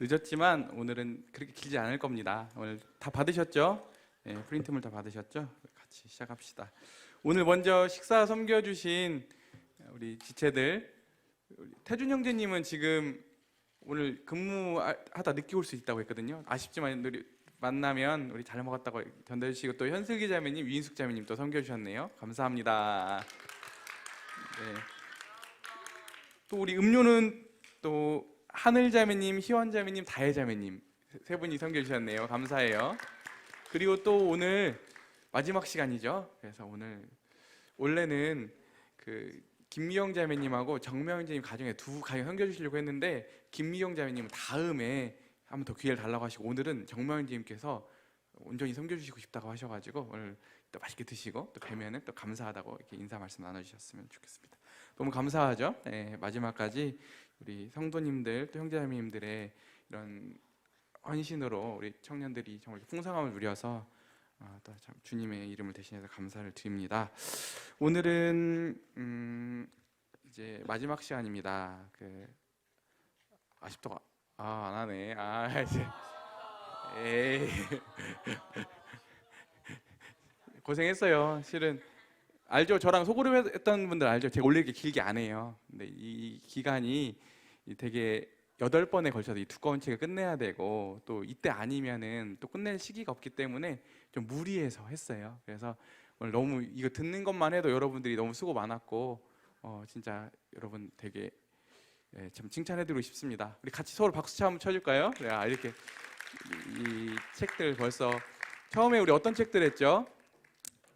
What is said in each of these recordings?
늦었지만 오늘은 그렇게 길지 않을 겁니다. 오늘 다 받으셨죠? 프린트물 다 받으셨죠? 같이 시작합시다. 오늘 먼저 식사 섬겨주신 우리 지체들, 우리 태준 형제님은 지금 오늘 근무하다 늦게 올 수 있다고 했거든요. 아쉽지만 우리 만나면 우리 잘 먹었다고 전달해주시고, 또 현슬기 자매님, 위인숙 자매님 또 섬겨주셨네요. 감사합니다. 네. 또 우리 음료는 또 하늘 자매님, 희원 자매님, 다혜 자매님 세 분이 섬겨주셨네요. 감사해요. 그리고 또 오늘 마지막 시간이죠. 그래서 오늘 원래는 그 김미영 자매님하고 정명 자매님 가정에 두 가정 섬겨주시려고 했는데, 김미영 자매님은 다음에 한번 더 기회를 달라고 하시고, 오늘은 정명 자매님께서 온전히 섬겨주시고 싶다고 하셔가지고 오늘 또 맛있게 드시고, 또 뵈면은 또 감사하다고 이렇게 인사 말씀 나눠주셨으면 좋겠습니다. 너무 감사하죠. 마지막까지 우리 성도님들 또 형제자매님들의 이런 헌신으로 우리 청년들이 정말 풍성함을 누려서 또 참 주님의 이름을 대신해서 감사를 드립니다. 오늘은 이제 마지막 시간입니다. 아쉽다고 안 하네. 이제 에이 고생했어요. 실은 알죠? 저랑 소그룹 했던 분들 알죠? 제가 원래 이렇게 길게 안 해요. 근데 이 기간이 되게 8번에 걸쳐서 이 두꺼운 책을 끝내야 되고, 또 이때 아니면은 또 끝낼 시기가 없기 때문에 좀 무리해서 했어요. 그래서 오늘 너무 이거 듣는 것만 해도 여러분들이 너무 수고 많았고, 진짜 여러분 되게 참 칭찬해드리고 싶습니다. 우리 같이 서로 박수 한번 쳐줄까요? 이렇게 이 책들 벌써 처음에 우리 어떤 책들 했죠?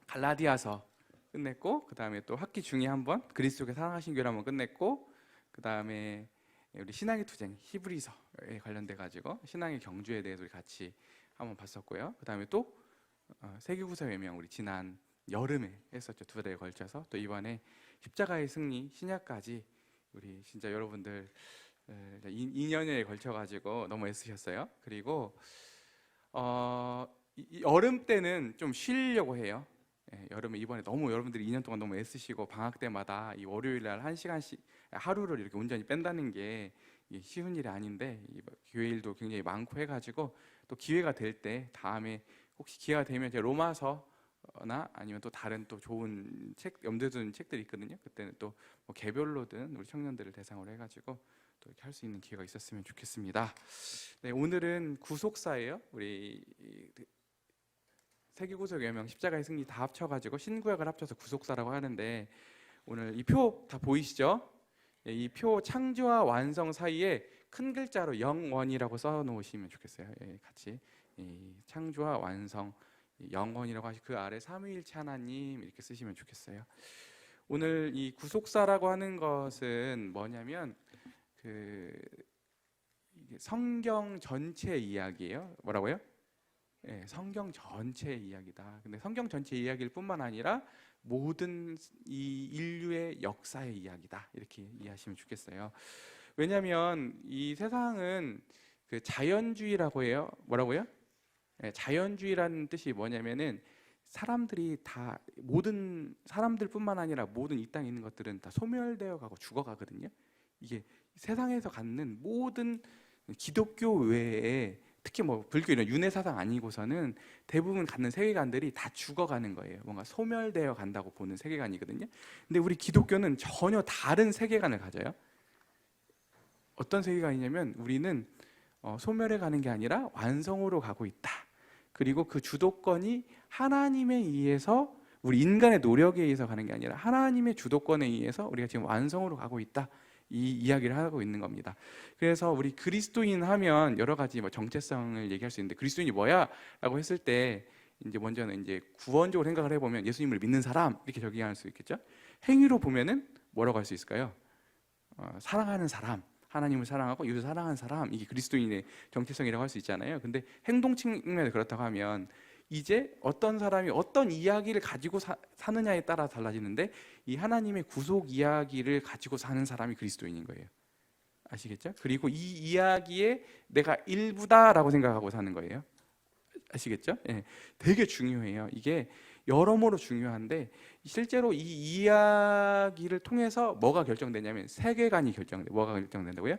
갈라디아서 끝냈고, 그 다음에 또 학기 중에 한번 그리스도께 사랑하신 교회 한번 끝냈고, 그 다음에 우리 신앙의 투쟁 히브리서에 관련돼 가지고 신앙의 경주에 대해서 우리 같이 한번 봤었고요. 그 다음에 또 세계구세 외명 우리 지난 여름에 했었죠. 2달에 걸쳐서. 또 이번에 십자가의 승리 신약까지 우리 진짜 여러분들 2년여에 걸쳐 가지고 너무 애쓰셨어요. 그리고 이 여름 때는 좀 쉬려고 해요. 여름에 이번에 너무 여러분들이 2년 동안 너무 애쓰시고, 방학 때마다 이 월요일 날 1시간씩 하루를 이렇게 온전히 뺀다는 게 쉬운 일이 아닌데, 교회 일도 굉장히 많고 해가지고, 또 기회가 될 때 다음에 혹시 기회가 되면 제가 로마서나 아니면 또 다른 또 좋은 책 염두에 두는 책들이 있거든요. 그때는 또 뭐 개별로든 우리 청년들을 대상으로 해가지고 또 이렇게 할 수 있는 기회가 있었으면 좋겠습니다. 네, 오늘은 구속사예요. 우리 세계구속 외명 십자가의 승리 다 합쳐가지고 신구약을 합쳐서 구속사라고 하는데, 오늘 이 표 다 보이시죠? 이 표 창조와 완성 사이에 큰 글자로 영원이라고 써놓으시면 좋겠어요. 같이 창조와 완성 영원이라고 하시고, 그 아래 삼위일체 하나님 이렇게 쓰시면 좋겠어요. 오늘 이 구속사라고 하는 것은 뭐냐면 이게 성경 전체 이야기예요. 뭐라고요? 성경 전체 이야기다. 근데 성경 전체 이야기일 뿐만 아니라 모든 이 인류의 역사의 이야기다, 이렇게 이해하시면 좋겠어요. 왜냐하면 이 세상은 자연주의라고 해요. 뭐라고요? 자연주의라는 뜻이 뭐냐면은 사람들이 다, 모든 사람들뿐만 아니라 모든 이 땅에 있는 것들은 다 소멸되어 가고 죽어가거든요. 이게 세상에서 갖는 모든 기독교 외에, 특히 뭐 불교 이런 윤회 사상 아니고서는 대부분 갖는 세계관들이 다 죽어가는 거예요. 뭔가 소멸되어 간다고 보는 세계관이거든요. 근데 우리 기독교는 전혀 다른 세계관을 가져요. 어떤 세계관이냐면, 우리는 소멸해 가는 게 아니라 완성으로 가고 있다. 그리고 그 주도권이 하나님에 의해서, 우리 인간의 노력에 의해서 가는 게 아니라 하나님의 주도권에 의해서 우리가 지금 완성으로 가고 있다, 이 이야기를 하고 있는 겁니다. 그래서 우리 그리스도인 하면 여러 가지 뭐 정체성을 얘기할 수 있는데, 그리스도인이 뭐야? 라고 했을 때 이제 먼저는 이제 구원적으로 생각을 해보면 예수님을 믿는 사람, 이렇게 적용할 수 있겠죠. 행위로 보면은 뭐라고 할 수 있을까요? 사랑하는 사람, 하나님을 사랑하고 이웃을 사랑하는 사람, 이게 그리스도인의 정체성이라고 할 수 있잖아요. 근데 행동 측면에서 그렇다고 하면, 이제 어떤 사람이 어떤 이야기를 가지고 사느냐에 따라 달라지는데, 이 하나님의 구속 이야기를 가지고 사는 사람이 그리스도인인 거예요. 아시겠죠? 그리고 이 이야기에 내가 일부다라고 생각하고 사는 거예요. 아시겠죠? 되게 중요해요. 이게 여러모로 중요한데, 실제로 이 이야기를 통해서 뭐가 결정되냐면 세계관이 결정돼. 뭐가 결정된다고요?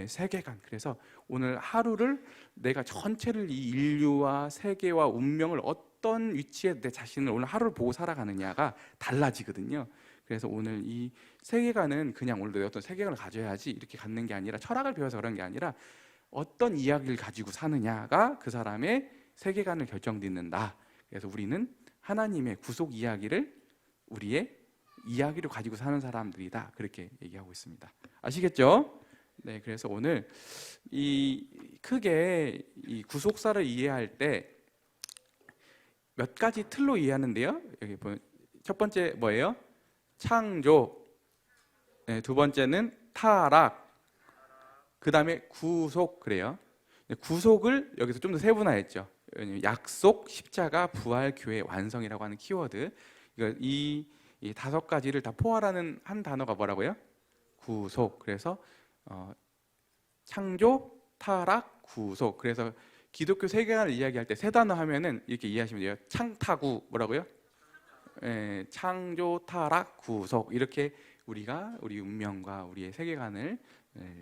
세계관. 그래서 오늘 하루를 내가 전체를 이 인류와 세계와 운명을 어떤 위치에 내 자신을 오늘 하루를 보고 살아가느냐가 달라지거든요. 그래서 오늘 이 세계관은 그냥 오늘 내 어떤 세계관을 가져야지 이렇게 갖는 게 아니라, 철학을 배워서 그런 게 아니라 어떤 이야기를 가지고 사느냐가 그 사람의 세계관을 결정짓는다. 그래서 우리는 하나님의 구속 이야기를 우리의 이야기로 가지고 사는 사람들이다. 그렇게 얘기하고 있습니다. 아시겠죠? 네, 그래서 오늘 이 크게 이 구속사를 이해할 때 몇 가지 틀로 이해하는데요. 여기 보면 첫 번째 뭐예요? 창조. 네, 두 번째는 타락. 그 다음에 구속. 그래요. 구속을 여기서 좀 더 세분화했죠. 약속, 십자가, 부활, 교회, 완성이라고 하는 키워드. 이 다섯 가지를 다 포괄하는 한 단어가 뭐라고요? 구속. 그래서 창조, 타락, 구속. 그래서 기독교 세계관을 이야기할 때 세 단어 하면은 이렇게 이해하시면 돼요. 창타구 뭐라고요? 창조, 타락, 구속. 이렇게 우리가 우리 운명과 우리의 세계관을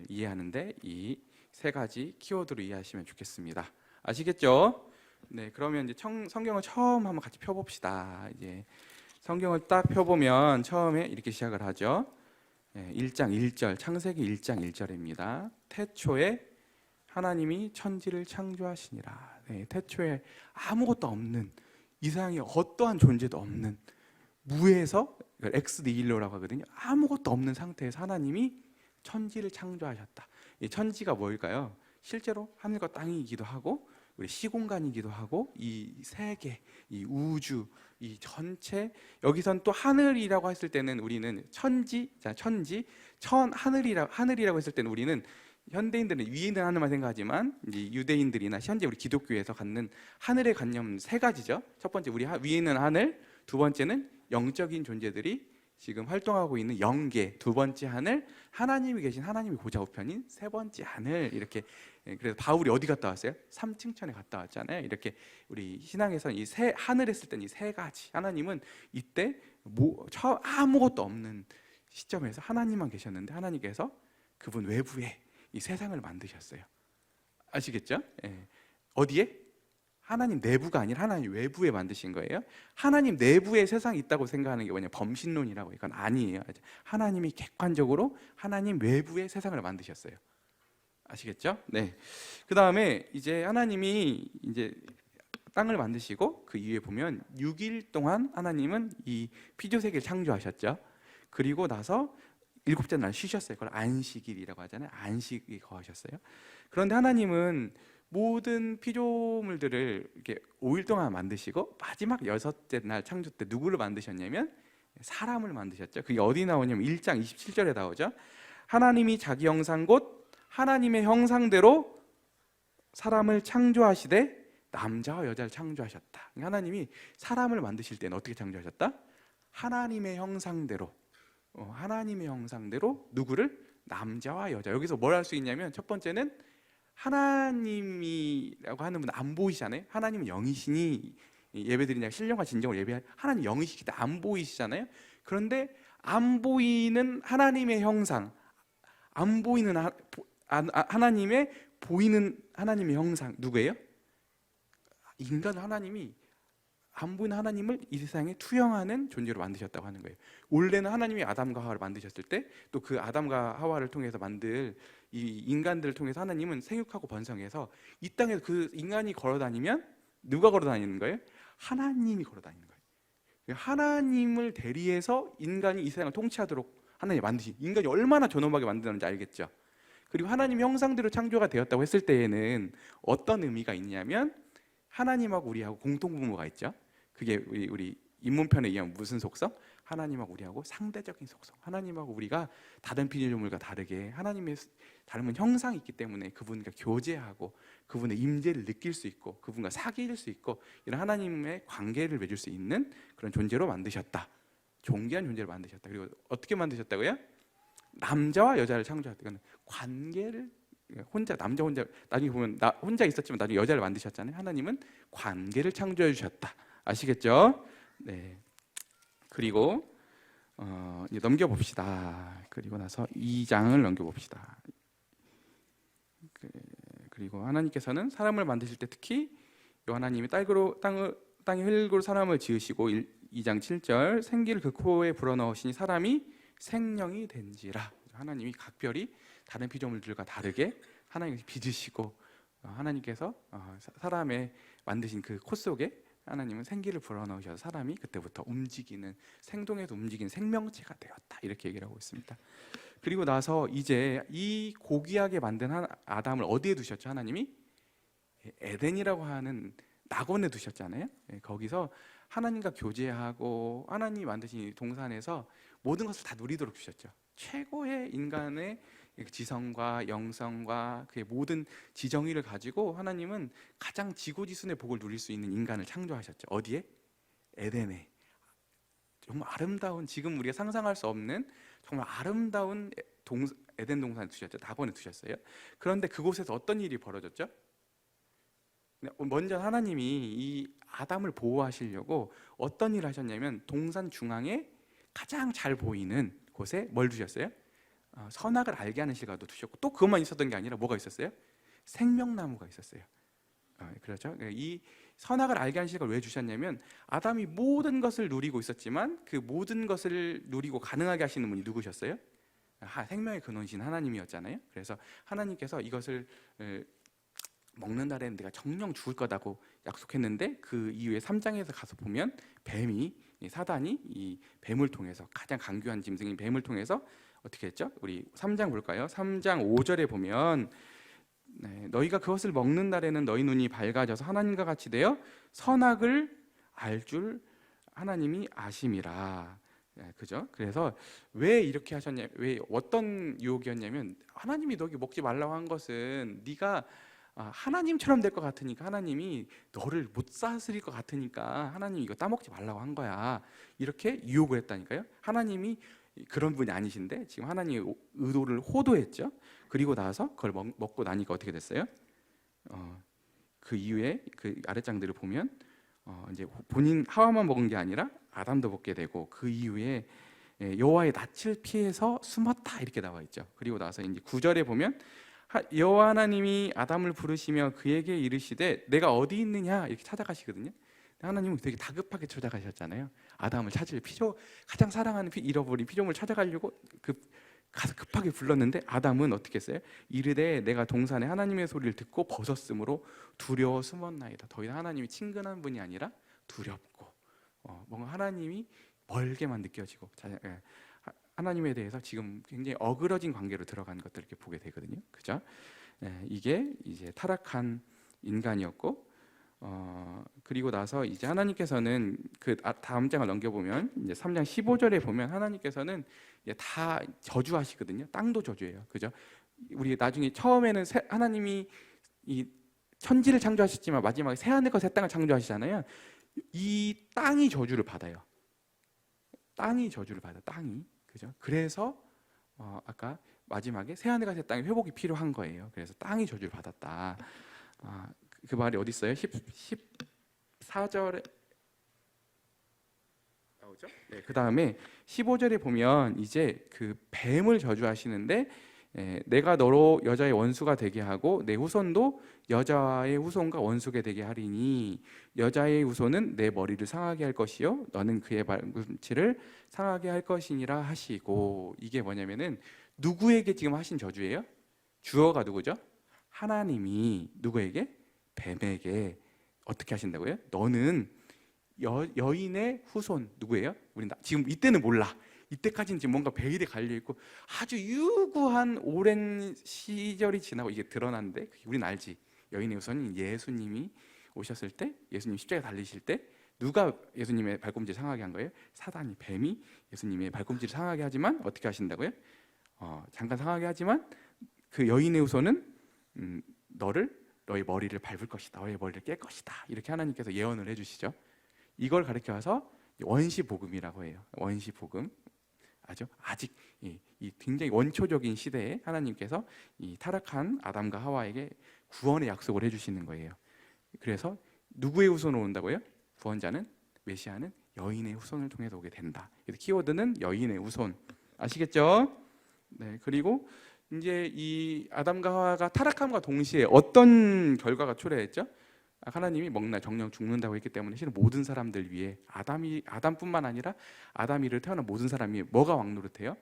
이해하는데 이 세 가지 키워드로 이해하시면 좋겠습니다. 아시겠죠? 네, 그러면 이제 성경을 처음 한번 같이 펴봅시다. 이제 성경을 딱 펴보면 처음에 이렇게 시작을 하죠. 1장 1절, 창세기 1장 1절입니다. 태초에 하나님이 천지를 창조하시니라. 네, 태초에 아무것도 없는, 이 세상에 어떠한 존재도 없는, 무에서 엑스 니힐로라고 하거든요. 아무것도 없는 상태에서 하나님이 천지를 창조하셨다. 이 천지가 뭘까요? 실제로 하늘과 땅이기도 하고 우리 시공간이기도 하고 이 세계, 이 우주, 이 전체. 여기선 또 하늘이라고 했을 때는 우리는 하늘이라고 했을 때는 우리는 현대인들은 위에 있는 하늘만 생각하지만 이제 유대인들이나 현재 우리 기독교에서 갖는 하늘의 관념은 세 가지죠. 첫 번째 우리 위에 있는 하늘, 두 번째는 영적인 존재들이 지금 활동하고 있는 영계, 두 번째 하늘, 하나님이 계신 하나님의 보좌 우편인 세 번째 하늘. 이렇게. 그래서 바울이 어디 갔다 왔어요? 삼층천에 갔다 왔잖아요. 이렇게 우리 신앙에서는 이 세 하늘 했을 때는 이 세 가지. 하나님은 이때 아무것도 없는 시점에서 하나님만 계셨는데 하나님께서 그분 외부에 이 세상을 만드셨어요. 아시겠죠? 어디에? 하나님 내부가 아니라 하나님 외부에 만드신 거예요. 하나님 내부에 세상이 있다고 생각하는 게 뭐냐? 범신론이라고. 이건 아니에요. 하나님이 객관적으로 하나님 외부에 세상을 만드셨어요. 아시겠죠? 네. 그 다음에 이제 하나님이 이제 땅을 만드시고 그 이후에 보면 6일 동안 하나님은 이 피조 세계를 창조하셨죠. 그리고 나서 7째 날 쉬셨어요. 그걸 안식일이라고 하잖아요. 안식이 거하셨어요. 그런데 하나님은 모든 피조물들을 이렇게 5일 동안 만드시고 마지막 6째 날 창조 때 누구를 만드셨냐면 사람을 만드셨죠. 그게 어디 나오냐면 1장 27절에 나오죠. 하나님이 자기 형상 곧 하나님의 형상대로 사람을 창조하시되 남자와 여자를 창조하셨다. 하나님이 사람을 만드실 때는 어떻게 창조하셨다? 하나님의 형상대로. 하나님의 형상대로 누구를? 남자와 여자. 여기서 뭘 할 수 있냐면 첫 번째는 하나님이라고 하는 분은 안 보이시잖아요. 하나님은 영이시니 예배드리냐 신령과 진정을 예배할 하나님 영이시기 때문에 안 보이시잖아요. 그런데 안 보이는 하나님의 형상, 안 보이는 하나님의 보이는 하나님의 형상 누구예요? 인간. 하나님이 안 보이는 하나님을 이 세상에 투영하는 존재로 만드셨다고 하는 거예요. 원래는 하나님이 아담과 하와를 만드셨을 때 또 그 아담과 하와를 통해서 만들 이 인간들을 통해서 하나님은 생육하고 번성해서 이 땅에서 그 인간이 걸어다니면 누가 걸어다니는 거예요? 하나님이 걸어다니는 거예요. 하나님을 대리해서 인간이 이 세상을 통치하도록 하나님이 만드신, 인간이 얼마나 존엄하게 만드는지 알겠죠? 그리고 하나님 형상대로 창조가 되었다고 했을 때에는 어떤 의미가 있냐면 하나님하고 우리하고 공통분모가 있죠. 그게 우리 입문편에 의하면 무슨 속성? 하나님하고 우리하고 상대적인 속성. 하나님하고 우리가 다른 피조물과 다르게 하나님의 닮은 형상이 있기 때문에 그분과 교제하고 그분의 임재를 느낄 수 있고 그분과 사귈 수 있고 이런 하나님의 관계를 맺을 수 있는 그런 존재로 만드셨다. 존귀한 존재로 만드셨다. 그리고 어떻게 만드셨다고요? 남자와 여자를 창조했다. 이건 관계를 남자 혼자 나중에 보면 나 혼자 있었지만 나중에 여자를 만드셨잖아요. 하나님은 관계를 창조해 주셨다. 아시겠죠? 네. 그리고 이제 넘겨봅시다. 그리고 나서 2장을 넘겨봅시다. 그리고 하나님께서는 사람을 만드실 때 특히 하나님이 땅에 흙으로 사람을 지으시고 2장 7절 생기를 그 코에 불어넣으시니 사람이 생명이 된지라. 하나님이 각별히 다른 피조물들과 다르게 하나님께서 빚으시고 하나님께서 사람의 만드신 그 코 속에 하나님은 생기를 불어넣으셔서 사람이 그때부터 움직이는, 생동에서 움직이는 생명체가 되었다, 이렇게 얘기를 하고 있습니다. 그리고 나서 이제 이 고귀하게 만든 아담을 어디에 두셨죠? 하나님이 에덴이라고 하는 낙원에 두셨잖아요. 거기서 하나님과 교제하고 하나님이 만드신 이 동산에서 모든 것을 다 누리도록 주셨죠. 최고의 인간의 지성과 영성과 그의 모든 지정의를 가지고 하나님은 가장 지고지순의 복을 누릴 수 있는 인간을 창조하셨죠. 어디에? 에덴에. 정말 아름다운, 지금 우리가 상상할 수 없는 정말 아름다운 에덴 동산에 두셨죠. 낙원에 두셨어요. 그런데 그곳에서 어떤 일이 벌어졌죠? 먼저 하나님이 이 아담을 보호하시려고 어떤 일을 하셨냐면 동산 중앙에 가장 잘 보이는 곳에 뭘 두셨어요? 선악을 알게 하는 실과도 두셨고, 또 그것만 있었던 게 아니라 뭐가 있었어요? 생명나무가 있었어요. 그렇죠? 이 선악을 알게 하는 실과를 왜 주셨냐면 아담이 모든 것을 누리고 있었지만 그 모든 것을 누리고 가능하게 하시는 분이 누구셨어요? 생명의 근원이신 하나님이었잖아요. 그래서 하나님께서 이것을 먹는 날에는 내가 정령 죽을 거다고 약속했는데 그 이후에 3장에서 가서 보면 뱀이, 사단이 이 뱀을 통해서, 가장 강교한 짐승인 뱀을 통해서 어떻게 했죠? 우리 3장 볼까요? 3장 5절에 보면 너희가 그것을 먹는 날에는 너희 눈이 밝아져서 하나님과 같이 되어 선악을 알 줄 하나님이 아심이라. 그죠? 그래서 왜 이렇게 하셨냐? 왜 어떤 유혹이었냐면 하나님이 너희 먹지 말라고 한 것은 네가 하나님처럼 될 것 같으니까, 하나님이 너를 못 다스릴 것 같으니까 하나님이 이거 따먹지 말라고 한 거야, 이렇게 유혹을 했다니까요. 하나님이 그런 분이 아니신데 지금 하나님의 의도를 호도했죠. 그리고 나서 그걸 먹고 나니까 어떻게 됐어요? 그 이후에 그 아랫장들을 보면 이제 본인 하와만 먹은 게 아니라 아담도 먹게 되고, 그 이후에 여호와의 낯을 피해서 숨었다, 이렇게 나와 있죠. 그리고 나서 이제 9절에 보면 여호와 하나님이 아담을 부르시며 그에게 이르시되 내가 어디 있느냐, 이렇게 찾아가시거든요. 하나님은 되게 다급하게 찾아가셨잖아요. 아담을 찾을 가장 사랑하는 잃어버린 피조물 찾아가려고 가서 급하게 불렀는데 아담은 어떻게 했어요? 이르되 내가 동산에 하나님의 소리를 듣고 벗었으므로 두려워 숨었나이다. 더 이상 하나님이 친근한 분이 아니라 두렵고 뭔가 하나님이 멀게만 느껴지고 하나님에 대해서 지금 굉장히 어그러진 관계로 들어간 것들을 이렇게 보게 되거든요. 그죠? 이게 이제 타락한 인간이었고, 그리고 나서 이제 하나님께서는 그 다음 장을 넘겨보면 이제 3장 15절에 보면 하나님께서는 다 저주하시거든요. 땅도 저주해요. 그죠? 우리 나중에 처음에는 하나님이 이 천지를 창조하셨지만 마지막에 새하늘과 새 땅을 창조하시잖아요. 이 땅이 저주를 받아요. 땅이 저주를 받아. 땅이. 그죠? 그래서 아까 마지막에 새하늘과 새 땅의 회복이 필요한 거예요. 그래서 땅이 저주를 받았다. 그 말이 어디 있어요? 14절에 나오죠? 네, 그 다음에 15절에 보면 이제 그 뱀을 저주하시는데 내가 너로 여자의 원수가 되게 하고 내 후손도 여자의 후손과 원수가 되게 하리니 여자의 후손은 내 머리를 상하게 할 것이요 너는 그의 발꿈치를 상하게 할 것이니라 하시고, 이게 뭐냐면은 누구에게 지금 하신 저주예요? 주어가 누구죠? 하나님이 누구에게? 뱀에게 어떻게 하신다고요? 너는 여인의 후손, 누구예요? 우리 지금 이때는 몰라. 이때까지는 지금 뭔가 베일에 갈려 있고 아주 유구한 오랜 시절이 지나고 이게 드러났는데 우리는 알지. 여인의 후손인 예수님이 오셨을 때, 예수님 십자가에 달리실 때 누가 예수님의 발꿈치를 상하게 한 거예요? 사단이, 뱀이 예수님의 발꿈치를 상하게 하지만 어떻게 하신다고요? 잠깐 상하게 하지만 그 여인의 후손은 너의 머리를 밟을 것이다, 너의 머리를 깰 것이다, 이렇게 하나님께서 예언을 해주시죠. 이걸 가르쳐서 원시복음이라고 해요. 원시복음. 아직 이 굉장히 원초적인 시대에 하나님께서 이 타락한 아담과 하와에게 구원의 약속을 해주시는 거예요. 그래서 누구의 후손으로 온다고요? 구원자는, 메시아는 여인의 후손을 통해서 오게 된다. 키워드는 여인의 후손. 아시겠죠? 네. 그리고 이제 이 아담과 하와가 타락함과 동시에 어떤 결과가 초래했죠? 하나님이 먹나 정령 죽는다고 했기 때문에 실은 모든 사람들 위해 아담뿐만 아니라 아담 이를 태어난 모든 사람이 뭐가 왕노릇해요?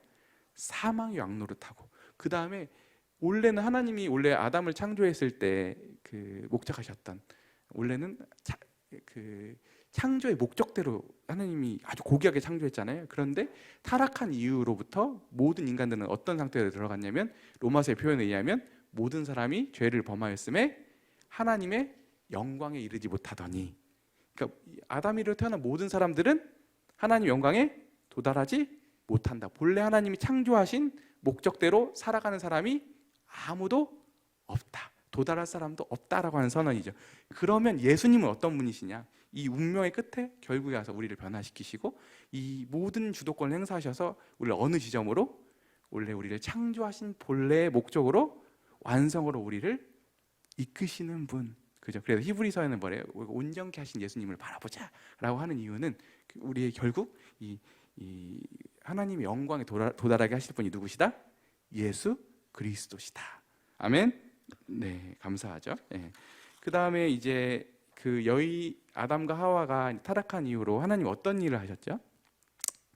사망이 왕노릇하고, 그 다음에 원래는 하나님이 원래 아담을 창조했을 때 그 목적하셨던, 원래는 그 창조의 목적대로 하나님이 아주 고귀하게 창조했잖아요. 그런데 타락한 이후로부터 모든 인간들은 어떤 상태로 들어갔냐면, 로마서의 표현에 의하면 모든 사람이 죄를 범하였음에 하나님의 영광에 이르지 못하더니, 그러니까 아담이로 태어난 모든 사람들은 하나님 영광에 도달하지 못한다. 본래 하나님이 창조하신 목적대로 살아가는 사람이 아무도 없다, 도달할 사람도 없다라고 하는 선언이죠. 그러면 예수님은 어떤 분이시냐? 이 운명의 끝에 결국에 와서 우리를 변화시키시고 이 모든 주도권을 행사하셔서 우리를 어느 지점으로, 원래 우리를 창조하신 본래의 목적으로, 완성으로 우리를 이끄시는 분, 그죠? 그래서 히브리서에는 뭐래요? 온전케 하신 예수님을 바라보자라고 하는 이유는 우리의 결국 이 하나님의 영광에 도달하게 하실 분이 누구시다? 예수 그리스도시다. 아멘. 네, 감사하죠. 네. 그 다음에 이제 그 아담과 하와가 타락한 이후로 하나님 어떤 일을 하셨죠?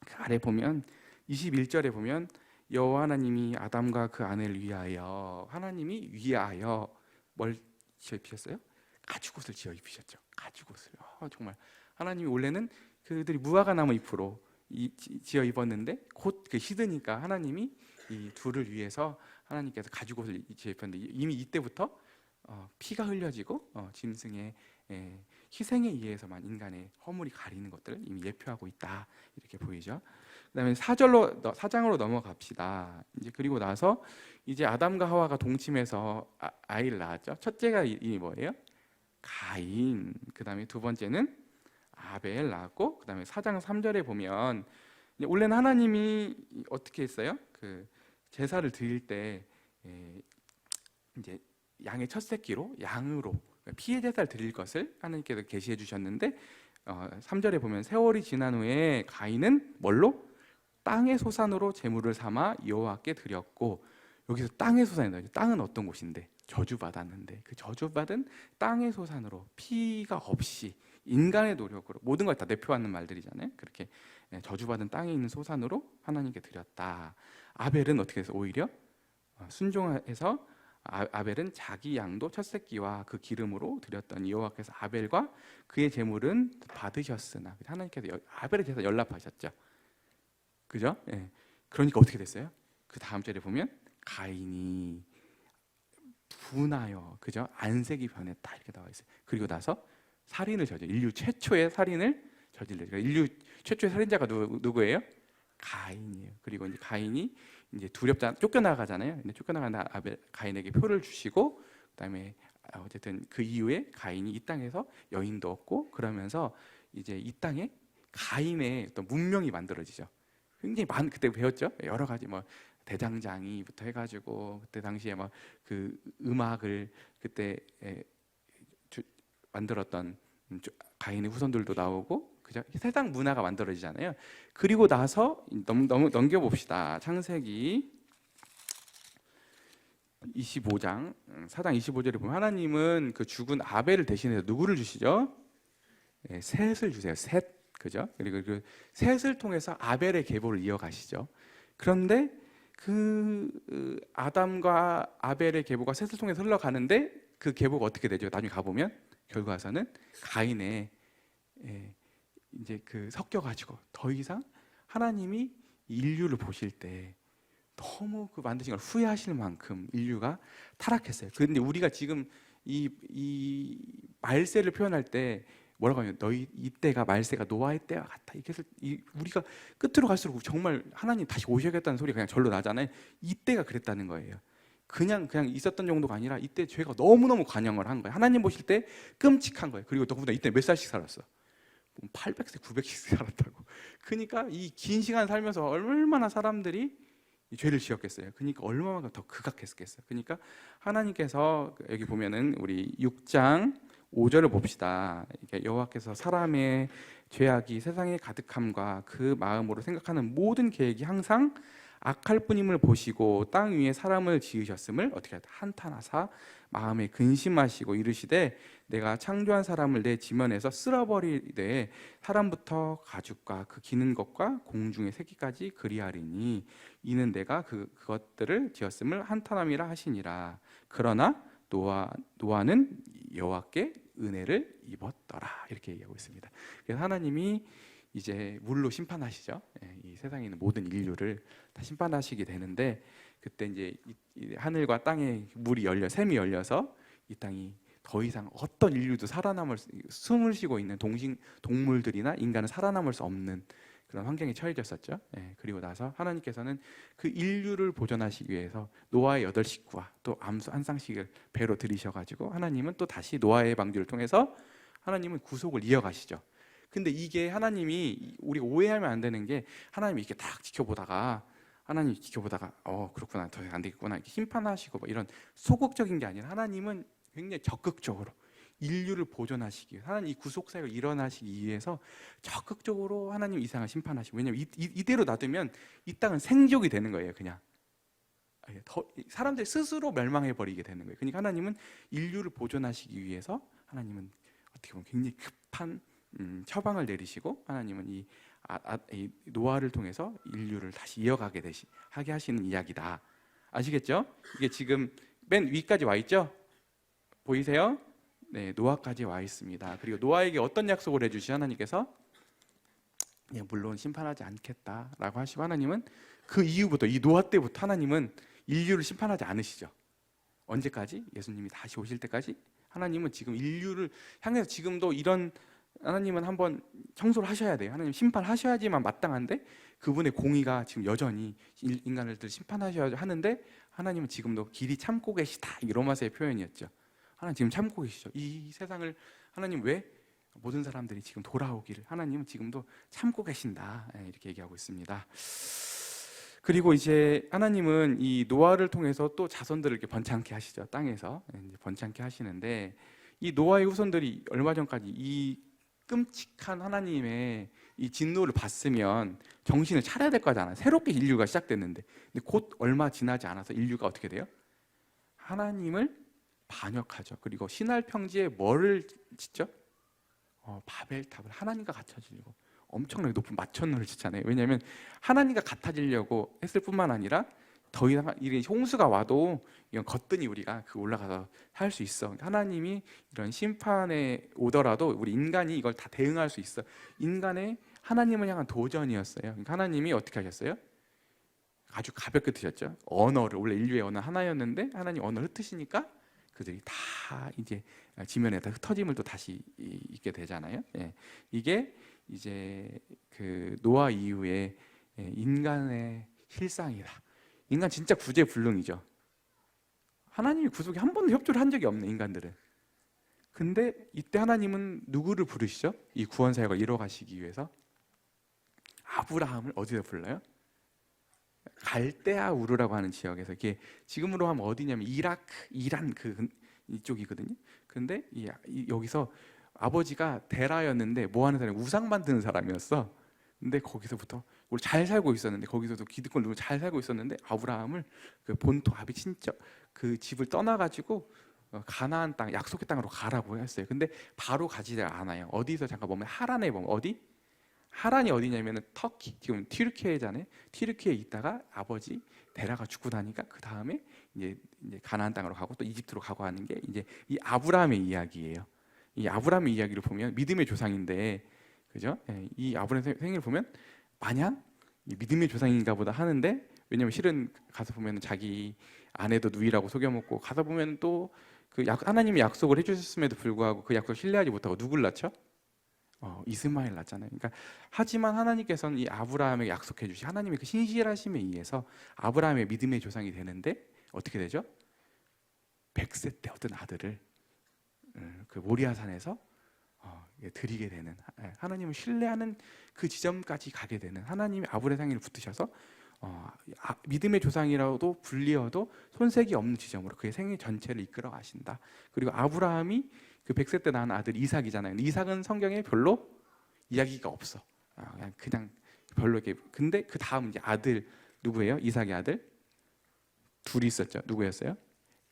그 아래 보면 21절에 보면 여호와 하나님이 아담과 그 아내를 위하여, 하나님이 위하여 뭘 지어 입히셨어요? 가죽옷을 지어 입히셨죠. 가죽옷을. 정말 하나님이 원래는 그들이 무화과 나무 잎으로 지어 입었는데 곧 그 시드니까 하나님이 이 둘을 위해서 하나님께서 가죽옷을 지어 입혔는데, 이미 이때부터 피가 흘려지고 짐승의 희생에 의해서만 인간의 허물이 가리는 것들을 이미 예표하고 있다, 이렇게 보이죠. 그다음에 4장으로 넘어갑시다. 이제 그리고 나서 이제 아담과 하와가 동침해서 아이를 낳았죠. 첫째가 이름이 뭐예요? 가인. 그다음에 두 번째는 아벨 낳았고, 그다음에 4장 3절에 보면 원래는 하나님이 어떻게 했어요? 그 제사를 드릴 때 이제 양의 첫 새끼로, 양으로 피해 제사를 드릴 것을 하나님께서 계시해 주셨는데, 3절에 보면 세월이 지난 후에 가인은 뭘로? 땅의 소산으로 제물을 삼아 여호와께 드렸고, 여기서 땅의 소산이다. 땅은 어떤 곳인데? 저주받았는데 그 저주받은 땅의 소산으로 피가 없이 인간의 노력으로 모든 걸 다 내표하는 말들이잖아요. 그렇게 저주받은 땅에 있는 소산으로 하나님께 드렸다. 아벨은 어떻게 해서 오히려 순종해서 아벨은 자기 양도 첫 새끼와 그 기름으로 드렸더니 여호와께서 아벨과 그의 제물은 받으셨으나, 하나님께서 아벨에 대해서 연락하셨죠. 그죠? 예. 그러니까 어떻게 됐어요? 그 다음 절에 보면 가인이 분하여, 그죠? 안색이 변했다, 이렇게 나와 있어요. 그리고 나서 살인을 저질, 인류 최초의 살인을 저질러요. 그러니까 인류 최초의 살인자가 누구예요? 가인이에요. 그리고 이제 가인이 이제 쫓겨나가잖아요. 근데 쫓겨나가는 가인에게 표를 주시고, 그다음에 어쨌든 그 이후에 가인이 이 땅에서 여인도 얻고, 그러면서 이제 이 땅에 가인의 어떤 문명이 만들어지죠. 굉장히 그때 배웠죠. 여러 가지 뭐 대장장이부터 해가지고, 그때 당시에 막 그 음악을 그때 만들었던 가인의 후손들도 나오고, 그죠? 세상 문화가 만들어지잖아요. 그리고 나서 넘겨봅시다. 창세기 25장 4장 25절에 보면 하나님은 그 죽은 아벨을 대신해서 누구를 주시죠? 셋을 주세요. 셋, 그죠? 그리고 그 셋을 통해서 아벨의 계보를 이어가시죠. 그런데 그 아담과 아벨의 계보가 셋을 통해서 흘러가는데 그 계보가 어떻게 되죠? 나중에 가보면 결과에서는 가인의 이제 그 섞여가지고 더 이상 하나님이 인류를 보실 때 너무 그 만드신 걸 후회하실 만큼 인류가 타락했어요. 그런데 우리가 지금 이 말세를 표현할 때 뭐라고 하면, 너희 이때가 말세가 노아의 때와 같다. 이렇게 해서 우리가 끝으로 갈수록 정말 하나님 다시 오셔야겠다는 소리가 그냥 절로 나잖아요. 이때가 그랬다는 거예요. 그냥 있었던 정도가 아니라 이때 죄가 너무너무 관영을 한 거예요. 하나님 보실 때 끔찍한 거예요. 그리고 더군다나 이때 몇 살씩 살았어? 800세, 900세 살았다고. 그러니까 이 긴 시간 살면서 얼마나 사람들이 이 죄를 지었겠어요. 그러니까 얼마나 더 극악했겠어요. 그러니까 하나님께서 여기 보면은 우리 6장 5절을 봅시다. 여호와께서 사람의 죄악이 세상에 가득함과 그 마음으로 생각하는 모든 계획이 항상 악할 뿐임을 보시고 땅 위에 사람을 지으셨음을 어떻게 하다 한탄하사 마음에 근심하시고 이르시되 내가 창조한 사람을 내 지면에서 쓸어버리되 사람부터 가죽과 그 기는 것과 공중의 새끼까지 그리하리니 이는 내가 그것들을 지었음을 한탄함이라 하시니라. 그러나 노아는 여호와께 은혜를 입었더라. 이렇게 얘기하고 있습니다. 그래서 하나님이 이제 물로 심판하시죠. 이 세상에 있는 모든 인류를 다 심판하시게 되는데, 그때 이제 이 하늘과 땅에 샘이 열려서 이 땅이 더 이상 어떤 인류도 숨을 쉬고 있는 동물들이나 인간은 살아남을 수 없는 그런 환경에 처해졌었죠. 그리고 나서 하나님께서는 그 인류를 보존하시기 위해서 노아의 8 식구와 또 암소 한 쌍씩을 배로 들이셔가지고 하나님은 또 다시 노아의 방주를 통해서 하나님은 구속을 이어가시죠. 근데 이게 하나님이 우리가 오해하면 안 되는 게, 하나님이 이렇게 딱 지켜보다가 그렇구나, 더 안 되겠구나 이렇게 심판하시고 이런 소극적인 게 아니라, 하나님은 굉장히 적극적으로 인류를 보존하시기 위해, 하나님 이 구속사역을 일어나시기 위해서 적극적으로 하나님 이 세상을 심판하시고, 왜냐하면 이대로 놔두면 이 땅은 생족이 되는 거예요. 그냥 사람들이 스스로 mel망해 버리게 되는 거예요. 그러니까 하나님은 인류를 보존하시기 위해서 하나님은 어떻게 보면 굉장히 급한 처방을 내리시고, 하나님은 이 노아를 통해서 인류를 다시 이어가게 하게 하시는 이야기다. 아시겠죠? 이게 지금 맨 위까지 와 있죠? 보이세요? 네, 노아까지 와 있습니다. 그리고 노아에게 어떤 약속을 해주시 하나님께서? 물론 심판하지 않겠다라고 하시고, 하나님은 그 이후부터, 이 노아 때부터 하나님은 인류를 심판하지 않으시죠. 언제까지? 예수님이 다시 오실 때까지 하나님은 지금 인류를 향해서 지금도 이런, 하나님은 한번 청소를 하셔야 돼요. 하나님 심판하셔야지만 마땅한데, 그분의 공의가 지금 여전히 인간을 심판하셔야 하는데, 하나님은 지금도 길이 참고 계시다. 이 로마서의 표현이었죠. 하나님 지금 참고 계시죠. 이 세상을 하나님 왜 모든 사람들이 지금 돌아오기를 하나님은 지금도 참고 계신다. 이렇게 얘기하고 있습니다. 그리고 이제 하나님은 이 노아를 통해서 또 자손들을 이렇게 번창케 하시죠. 땅에서 이제 번창케 하시는데, 이 노아의 후손들이 얼마 전까지 이 끔찍한 하나님의 이 진노를 봤으면 정신을 차려야 될 거잖아요. 새롭게 인류가 시작됐는데, 근데 곧 얼마 지나지 않아서 인류가 어떻게 돼요? 하나님을 반역하죠. 그리고 신할 평지에 뭐를 짓죠? 바벨탑을 하나님과 같아지려고 엄청나게 높은 마천루를 짓잖아요. 왜냐하면 하나님과 같아지려고 했을 뿐만 아니라, 더 이상 이런 홍수가 와도 이건 거뜬히 우리가 올라가서 살 수 있어. 하나님이 이런 심판에 오더라도 우리 인간이 이걸 다 대응할 수 있어. 인간의 하나님을 향한 도전이었어요. 그러니까 하나님이 어떻게 하셨어요? 아주 가볍게 드셨죠. 언어를, 원래 인류의 언어 하나였는데 하나님 언어를 흩으시니까 그들이 다 이제 지면에다 흩어짐을 또 다시 있게 되잖아요. 이게 이제 그 노아 이후에 인간의 실상이다. 인간 진짜 구제불능이죠. 하나님이 구속에 한 번도 협조를 한 적이 없네, 인간들은. 근데 이때 하나님은 누구를 부르시죠? 이 구원 사역을 이뤄가시기 위해서 아브라함을 어디서 불러요? 갈대아 우르라고 하는 지역에서, 이게 지금으로 하면 어디냐면 이라크, 이란 이쪽이거든요. 근데 여기서 아버지가 데라였는데 뭐 하는 사람이 우상 만드는 사람이었어. 근데 거기서부터 잘 살고 있었는데, 거기서도 기득권 누르고 잘 살고 있었는데, 아브라함을 그 본토 아비 친척 그 집을 떠나가지고 가나안 땅, 약속의 땅으로 가라고 했어요. 근데 바로 가지 않아요. 어디서 잠깐 보면 하란에 보면, 어디? 하란이 어디냐면은 터키, 지금 튀르키예잖아요. 튀르키예에 있다가 아버지 데라가 죽고 나니까 그 다음에 이제 가나안 땅으로 가고 또 이집트로 가고 하는 게 이제 이 아브라함의 이야기예요. 이 아브라함의 이야기를 보면 믿음의 조상인데, 그죠? 이 아브라함 생일을 보면 마냥 믿음의 조상인가 보다 하는데, 왜냐면 실은 가서 보면 자기 아내도 누이라고 속여먹고, 가서 보면 또 하나님이 약속을 해주셨음에도 불구하고 그 약속 신뢰하지 못하고 누굴 낳죠? 이스마엘 낳잖아요. 그러니까 하지만 하나님께서는 이 아브라함에게 약속해 주시, 하나님의 그 신실하심에 의해서 아브라함의 믿음의 조상이 되는데, 어떻게 되죠? 100세 때 어떤 아들을 그 모리아산에서 드리게 되는, 하나님을 신뢰하는 그 지점까지 가게 되는, 하나님이 아브라함의 상의를 붙으셔서 믿음의 조상이라도 불리어도 손색이 없는 지점으로 그의 생애 전체를 이끌어 가신다. 그리고 아브라함이 그 100세 때 낳은 아들 이삭이잖아요. 이삭은 성경에 별로 이야기가 없어. 그냥 별로 이렇게. 근데 그 다음 이제 아들을 누구예요? 이삭의 아들 둘이 있었죠. 누구였어요?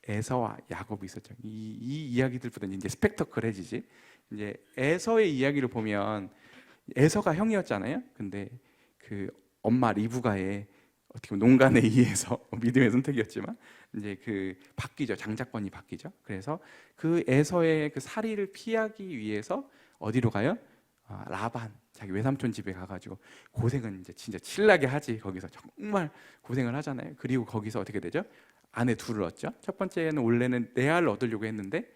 에서와 야곱이 있었죠. 이 이야기들보다 이제 스펙터클해지지. 이제 에서의 이야기를 보면 에서가 형이었잖아요. 근데 그 엄마 리브가의 어떻게 보면 농간에 의해서 믿음의 선택이었지만 이제 그 바뀌죠. 장자권이 바뀌죠. 그래서 그 에서의 그 살이를 피하기 위해서 어디로 가요? 라반 자기 외삼촌 집에 가가지고 고생은 이제 진짜 칠나게 하지. 거기서 정말 고생을 하잖아요. 그리고 거기서 어떻게 되죠? 아내 둘을 얻죠. 첫 번째는 원래는 레아를 얻으려고 했는데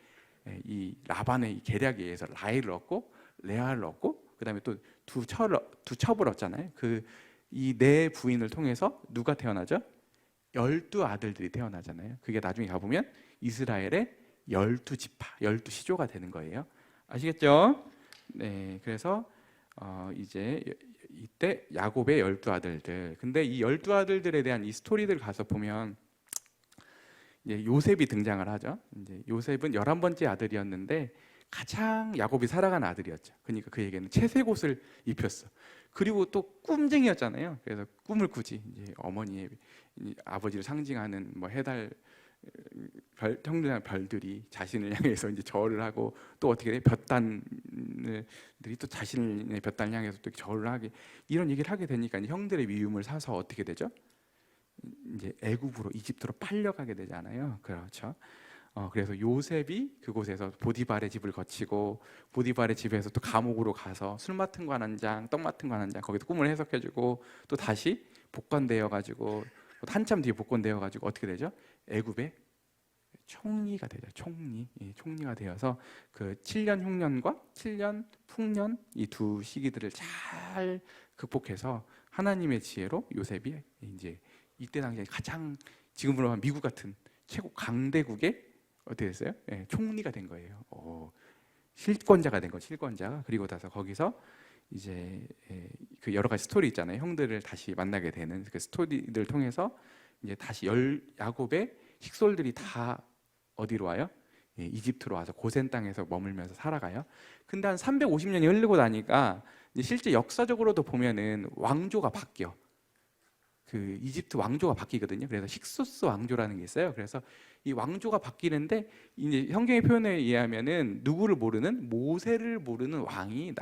이 라반의 이 계략에 의해서 라헬을 얻고 레아를 얻고 그다음에 또 두 첩을 얻잖아요. 그 이 네 부인을 통해서 누가 태어나죠? 12아들들이 태어나잖아요. 그게 나중에 가보면 이스라엘의 12지파, 12시조가 되는 거예요. 아시겠죠? 네, 그래서 이제 이때 야곱의 12아들들. 근데 이 12아들들에 대한 이 스토리들 가서 보면 이제 요셉이 등장을 하죠. 이제 요셉은 11번째 아들이었는데 가장 야곱이 사랑하는 아들이었죠. 그러니까 그에게는 채색 옷을 입혔어. 그리고 또 꿈쟁이였잖아요. 그래서 꿈을 꾸지. 이제 어머니의 아버지를 상징하는 뭐 해달 형들이나 별들이 자신을 향해서 이제 절을 하고 또 어떻게 돼? 볕단들이 또 자신의 볕단을 향해서 또 절을 하게 이런 얘기를 하게 되니까 형들의 미움을 사서 어떻게 되죠? 이제 애굽으로 이집트로 팔려가게 되잖아요. 그렇죠. 그래서 요셉이 그곳에서 보디발의 집을 거치고 보디발의 집에서 또 감옥으로 가서 술 맡은 관원장, 떡 맡은 관원장 거기서 꿈을 해석해주고 또 다시 복권되어 가지고 한참 뒤에 복권되어 가지고 어떻게 되죠? 애굽의 총리가 되죠. 총리가 되어서 그 7년 흉년과 7년 풍년 이 두 시기들을 잘 극복해서 하나님의 지혜로 요셉이 이제 이때 당시에 가장 지금으로 하면 미국 같은 최고 강대국의 어떻게 됐어요? 총리가 된 거예요. 실권자가 된 거, 실권자가. 그리고 나서 거기서 이제 그 여러 가지 스토리 있잖아요. 형들을 다시 만나게 되는 그 스토리들 통해서 이제 다시 야곱의 식솔들이 다 어디로 와요? 이집트로 와서 고센 땅에서 머물면서 살아가요. 근데 한 350년이 흐르고 나니까 이제 실제 역사적으로도 보면은 왕조가 바뀌어. 그 이집트 왕조가 바뀌거든요. 그래서 힉소스 왕조라는 게 있어요. 그래서 이 왕조가 바뀌는데 이제 성경의 표현에 의하면은 누구를 모르는 모세를 모르는 왕이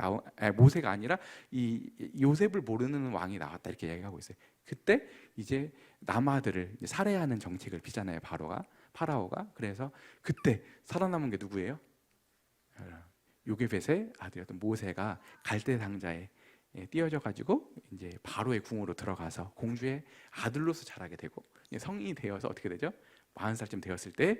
모세가 아니라 이 요셉을 모르는 왕이 나왔다 이렇게 얘기하고 있어요. 그때 이제 남아들을 살해하는 정책을 피잖아요. 파라오가. 그래서 그때 살아남은 게 누구예요? 요게벳의 아들이었던 모세가 갈대 상자에 띄어져 가지고 이제 바로의 궁으로 들어가서 공주의 아들로서 자라게 되고 성인이 되어서 어떻게 되죠? 40살쯤 되었을 때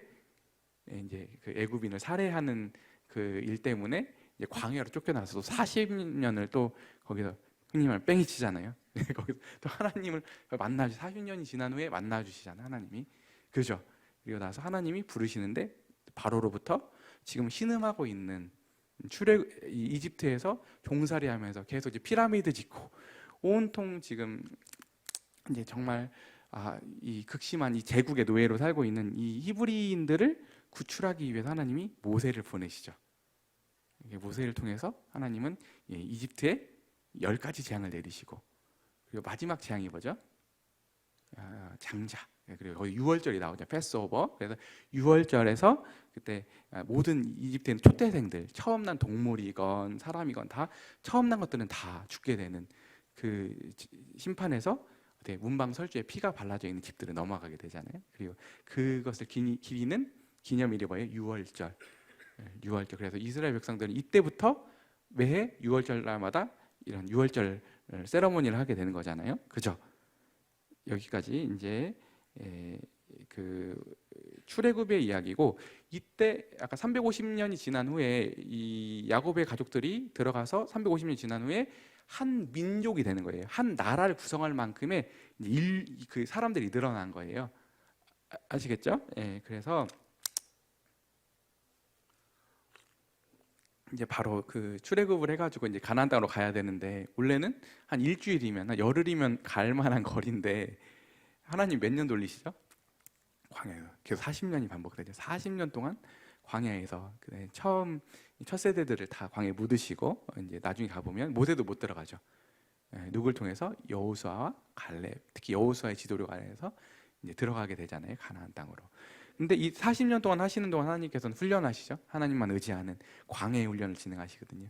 이제 그 애굽인을 살해하는 그 일 때문에 이제 광야로 쫓겨나서 40년을 또 거기서 흔히 말 뺑이 치잖아요. 거기서 또 하나님을 40년이 지난 후에 만나 주시잖아요. 하나님이. 그죠? 그리고 나서 하나님이 부르시는데 바로로부터 지금 신음하고 있는 이집트에서 종살이하면서 계속 이제 피라미드 짓고 온통 지금 이제 정말 이 극심한 이 제국의 노예로 살고 있는 이 히브리인들을 구출하기 위해서 하나님이 모세를 보내시죠. 모세를 통해서 하나님은 이집트에 10가지 재앙을 내리시고 그리고 마지막 재앙이 뭐죠? 장자. 그리고 거기 유월절이 나오죠. 패스오버. 그래서 유월절에서 그때 모든 이집트는 초태생들, 처음 난 동물이건 사람이건 다 처음 난 것들은 다 죽게 되는 그 심판에서 문방 설주에 피가 발라져 있는 집들은 넘어가게 되잖아요. 그리고 그것을 기리는 기념일이 뭐예요? 유월절. 유월절. 그래서 이스라엘 백성들은 이때부터 매해 유월절 날마다 이런 유월절 세러모니를 하게 되는 거잖아요. 그죠? 여기까지 이제 그 출애굽의 이야기고 이때 아까 350년이 지난 후에 이 야곱의 가족들이 들어가서 350년이 지난 후에 한 민족이 되는 거예요. 한 나라를 구성할 만큼의 그 사람들이 늘어난 거예요. 아시겠죠? 그래서 이제 바로 그 출애굽을 해가지고 이제 가나안 땅으로 가야 되는데 원래는 한 일주일이면 한 열흘이면 갈 만한 거리인데 하나님 몇 년 돌리시죠? 광야에서 계속 40년이 반복되죠. 40년 동안 광야에서 처음 첫 세대들을 다 광야에 묻으시고 이제 나중에 가보면 모세도 못 들어가죠. 누구를 통해서? 여호수아와 갈렙, 특히 여호수아의 지도력 아래에서 이제 들어가게 되잖아요, 가나안 땅으로. 근데 이 40년 동안 하시는 동안 하나님께서는 훈련하시죠. 하나님만 의지하는 광야의 훈련을 진행하시거든요.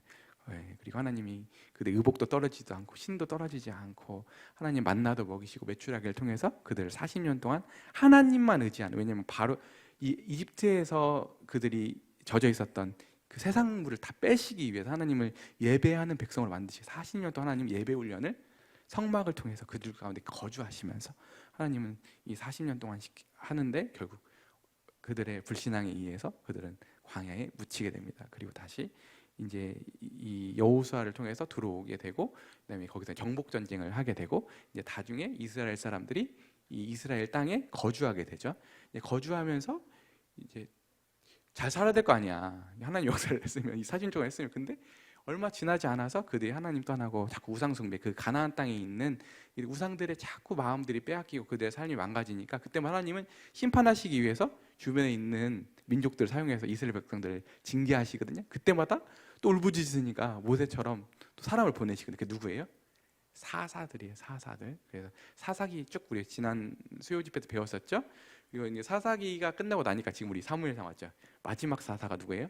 그리고 하나님이 그들 의복도 떨어지지도 않고 신도 떨어지지 않고 하나님 만나도 먹이시고 메추라기를 통해서 그들을 40년 동안 하나님만 의지하는, 왜냐하면 바로 이 이집트에서 그들이 젖어 있었던 그 세상 물을 다 빼시기 위해서 하나님을 예배하는 백성을 만드시 40년 동안 하나님 예배 훈련을 성막을 통해서 그들 가운데 거주하시면서 하나님은 이 40년 동안 하는데 결국 그들의 불신앙에 의해서 그들은 광야에 묻히게 됩니다. 그리고 다시 이제 이 여호수아를 통해서 들어오게 되고, 그다음에 거기서 정복 전쟁을 하게 되고, 이제 나중에 이스라엘 사람들이 이 이스라엘 땅에 거주하게 되죠. 이제 거주하면서 이제 잘 살아야 될 거 아니야. 하나님 역사를 했으면, 이 사진조가 했으면. 근데 얼마 지나지 않아서 그들이 하나님 떠나고 자꾸 우상 숭배, 그 가나안 땅에 있는 우상들의 자꾸 마음들이 빼앗기고 그들의 삶이 망가지니까 그때 하나님은 심판하시기 위해서 주변에 있는 민족들을 사용해서 이스라엘 백성들을 징계하시거든요. 그때마다 또 울부짖으니까 모세처럼 또 사람을 보내시거든요. 그게 누구예요? 사사들이에요. 사사들. 그래서 사사기 쭉 우리 지난 수요 집회 때 배웠었죠. 그리고 이제 사사기가 끝나고 나니까 지금 우리 사무엘상 왔죠. 마지막 사사가 누구예요?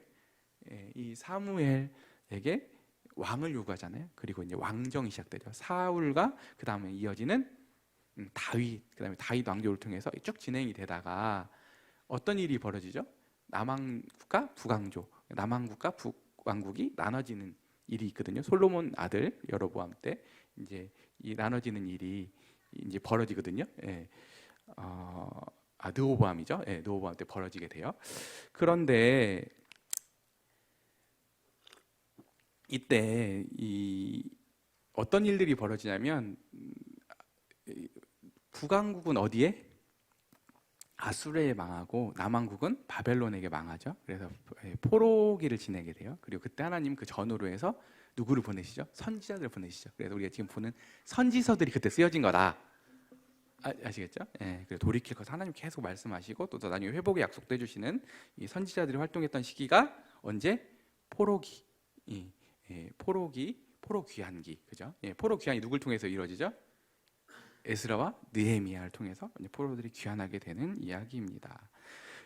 이 사무엘에게 왕을 요구하잖아요. 그리고 이제 왕정이 시작되죠. 사울과 그 다음에 이어지는 다윗, 그 다음에 다윗 왕조를 통해서 쭉 진행이 되다가 어떤 일이 벌어지죠? 남왕국과 북왕조, 남왕국과 북왕국이 나눠지는 일이 있거든요. 솔로몬 아들 여로보암 때 이제 이 나눠지는 일이 이제 벌어지거든요. 느호보암이죠. 느호보암 때 벌어지게 돼요. 그런데 이때 어떤 일들이 벌어지냐면 북왕국은 어디에? 아수르에 망하고 남왕국은 바벨론에게 망하죠. 그래서 포로기를 지내게 돼요. 그리고 그때 하나님 그 전후로 해서 누구를 보내시죠? 선지자들을 보내시죠. 그래서 우리가 지금 보는 선지서들이 그때 쓰여진 거다. 아시겠죠? 그래서 돌이킬 것 하나님 계속 말씀하시고 또 나중에 회복의 약속도 해주시는 이 선지자들이 활동했던 시기가 언제? 포로기. 포로 귀환기, 그죠? 포로 귀환이 누굴 통해서 이루어지죠? 에스라와 느헤미야를 통해서 포로들이 귀환하게 되는 이야기입니다.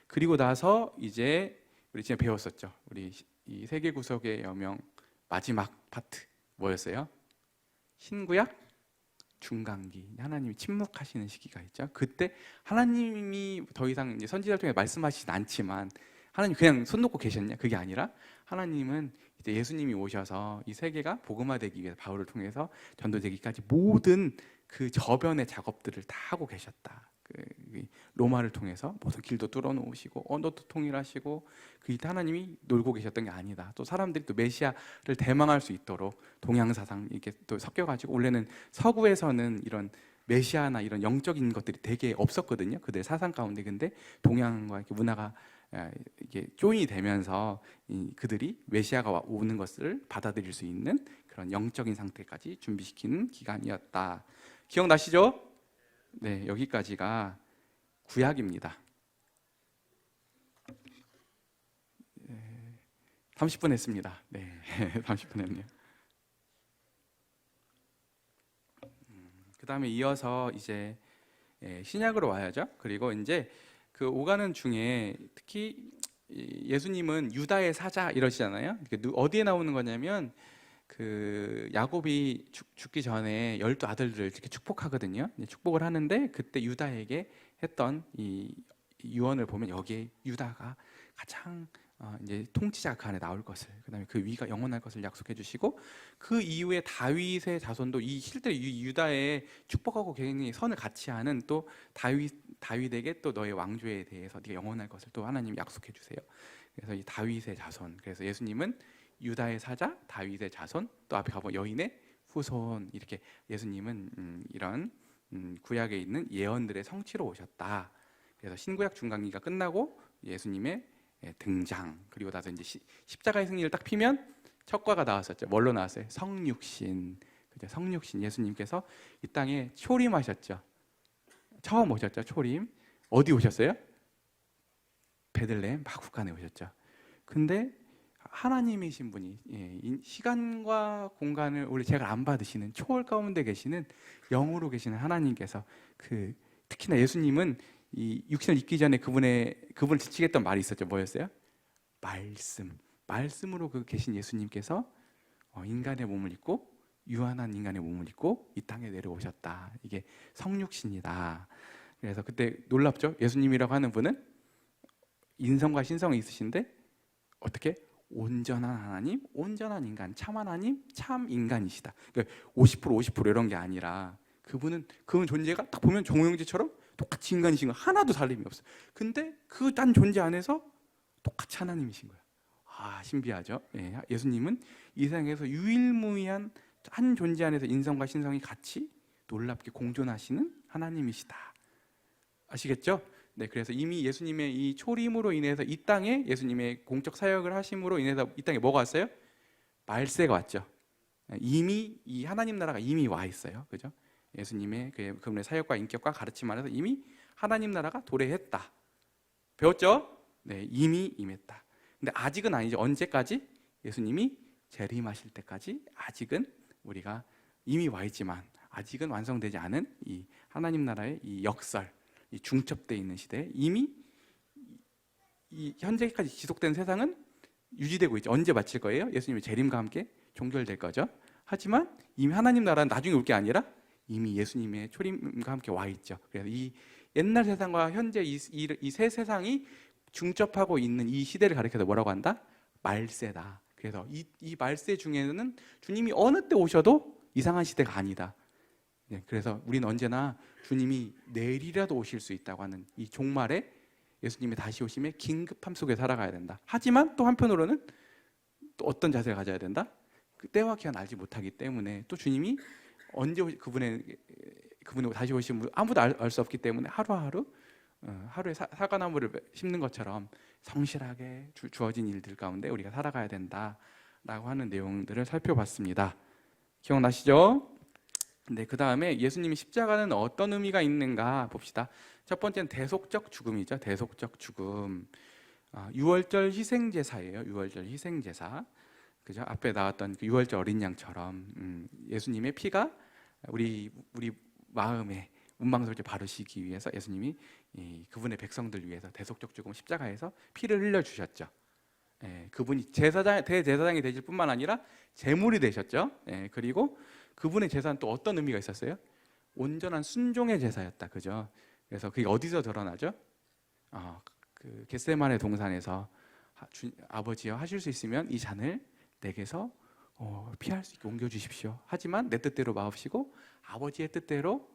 그리고 나서 이제 우리 지금 배웠었죠. 우리 이 세계 구속의 여명 마지막 파트 뭐였어요? 신구약 중간기. 하나님이 침묵하시는 시기가 있죠. 그때 하나님이 더 이상 이제 선지자를 통해 말씀하시진 않지만 하나님 그냥 손 놓고 계셨냐? 그게 아니라 하나님은 이제 예수님이 오셔서 이 세계가 복음화되기 위해서 바울을 통해서 전도되기까지 모든 그 저변의 작업들을 다 하고 계셨다. 로마를 통해서 모든 길도 뚫어 놓으시고 언어도 통일하시고 그때 하나님이 놀고 계셨던 게 아니다. 또 사람들이 또 메시아를 대망할 수 있도록 동양 사상 이렇게 또 섞여가지고 원래는 서구에서는 이런 메시아나 이런 영적인 것들이 되게 없었거든요. 그들 사상 가운데. 근데 동양과 이렇게 문화가 이게 조인이 되면서 그들이 메시아가 오는 것을 받아들일 수 있는 그런 영적인 상태까지 준비시키는 기간이었다. 기억나시죠? 네, 여기까지가 구약입니다. 30분 했습니다. 네, 30분 했네요. 그 다음에 이어서 이제 신약으로 와야죠. 그리고 이제 그 오가는 중에 특히 예수님은 유다의 사자 이러시잖아요. 어디에 나오는 거냐면 그 야곱이 죽기 전에 12아들들을 이렇게 축복하거든요. 축복을 하는데 그때 유다에게 했던 이 유언을 보면 여기에 유다가 가장 이제 통치자 그 안에 나올 것을, 그다음에 그 위가 영원할 것을 약속해 주시고 그 이후에 다윗의 자손도 이 실제 유다의 축복하고 굉장히 선을 같이 하는 또 다윗에게 또 너의 왕조에 대해서 네가 영원할 것을 또 하나님 약속해 주세요. 그래서 이 다윗의 자손, 그래서 예수님은 유다의 사자, 다윗의 자손, 또 앞에 가보면 여인의 후손, 이렇게 예수님은 이런 구약에 있는 예언들의 성취로 오셨다. 그래서 신구약 중간기가 끝나고 예수님의 등장, 그리고 나서 이제 십자가의 승리를 딱 피면 첫 과가 나왔었죠. 뭘로 나왔어요? 성육신. 그죠? 성육신. 예수님께서 이 땅에 초림하셨죠. 처음 오셨죠. 초림. 어디 오셨어요? 베들레헴 마구간에 오셨죠. 근데 하나님이신 분이, 시간과 공간을 원래 제가 안 받으시는 초월 가운데 계시는 영으로 계시는 하나님께서, 특히나 예수님은 이 육신을 입기 전에 그분을 지치겠던 말이 있었죠. 뭐였어요? 말씀으로 계신 예수님께서 인간의 몸을 입고, 유한한 인간의 몸을 입고 이 땅에 내려오셨다. 이게 성육신이다. 그래서 그때 놀랍죠. 예수님이라고 하는 분은 인성과 신성이 있으신데 어떻게? 온전한 하나님, 온전한 인간, 참 하나님, 참 인간이시다. 그러니까 50% 이런 게 아니라 그분 존재가 딱 보면 정우영제처럼 똑같이 인간이신 거 하나도 다름이 없어요. 근데 그 딴 존재 안에서 똑같이 하나님이신 거예요. 신비하죠. 예수님은 이 세상에서 유일무이한 한 존재 안에서 인성과 신성이 같이 놀랍게 공존하시는 하나님이시다. 아시겠죠? 네, 그래서 이미 예수님의 이 초림으로 인해서 이 땅에 예수님의 공적 사역을 하심으로 인해서 이 땅에 뭐가 왔어요? 말세가 왔죠. 이미 이 하나님 나라가 이미 와 있어요. 그죠? 예수님의 그분의 사역과 인격과 가르침 안에서 이미 하나님 나라가 도래했다. 배웠죠? 네, 이미 임했다. 근데 아직은 아니죠. 언제까지? 예수님이 재림하실 때까지 아직은 우리가 이미 와 있지만 아직은 완성되지 않은 이 하나님 나라의 이 역설, 이 중첩되어 있는 시대에 이미 이 현재까지 지속된 세상은 유지되고 있죠. 언제 마칠 거예요? 예수님의 재림과 함께 종결될 거죠. 하지만 이미 하나님 나라는 나중에 올 게 아니라 이미 예수님의 초림과 함께 와 있죠. 그래서 이 옛날 세상과 현재 이 새 세상이 중첩하고 있는 이 시대를 가리켜서 뭐라고 한다? 말세다. 그래서 이 말세 중에는 주님이 어느 때 오셔도 이상한 시대가 아니다. 그래서 우리는 언제나 주님이 내일이라도 오실 수 있다고 하는 이 종말에 예수님의 다시 오심의 긴급함 속에 살아가야 된다. 하지만 또 한편으로는 또 어떤 자세를 가져야 된다? 그 때와 기한 알지 못하기 때문에 또 주님이 언제 그분의 다시 오심을 아무도 알 수 없기 때문에 하루에 사과나무를 심는 것처럼 성실하게 주어진 일들 가운데 우리가 살아가야 된다라고 하는 내용들을 살펴봤습니다. 기억나시죠? 네, 그 다음에 예수님이 십자가는 어떤 의미가 있는가 봅시다. 첫 번째는 대속적 죽음이죠. 대속적 죽음. 유월절 희생제사예요. 유월절 희생제사. 그죠? 앞에 나왔던 그 유월절 어린 양처럼 예수님의 피가 우리 마음에 운망설제 바르시기 위해서 예수님이 그분의 백성들 위해서 대속적 죽음 십자가에서 피를 흘려 주셨죠. 그분이 대제사장이 되실 뿐만 아니라 제물이 되셨죠. 그리고 그분의 제사는 또 어떤 의미가 있었어요? 온전한 순종의 제사였다. 그죠? 그래서 그게 어디서 드러나죠? 그 겟세마네 동산에서 아버지여 하실 수 있으면 이 잔을 내게서 피할 수 있게 옮겨 주십시오. 하지만 내 뜻대로 마옵시고 아버지의 뜻대로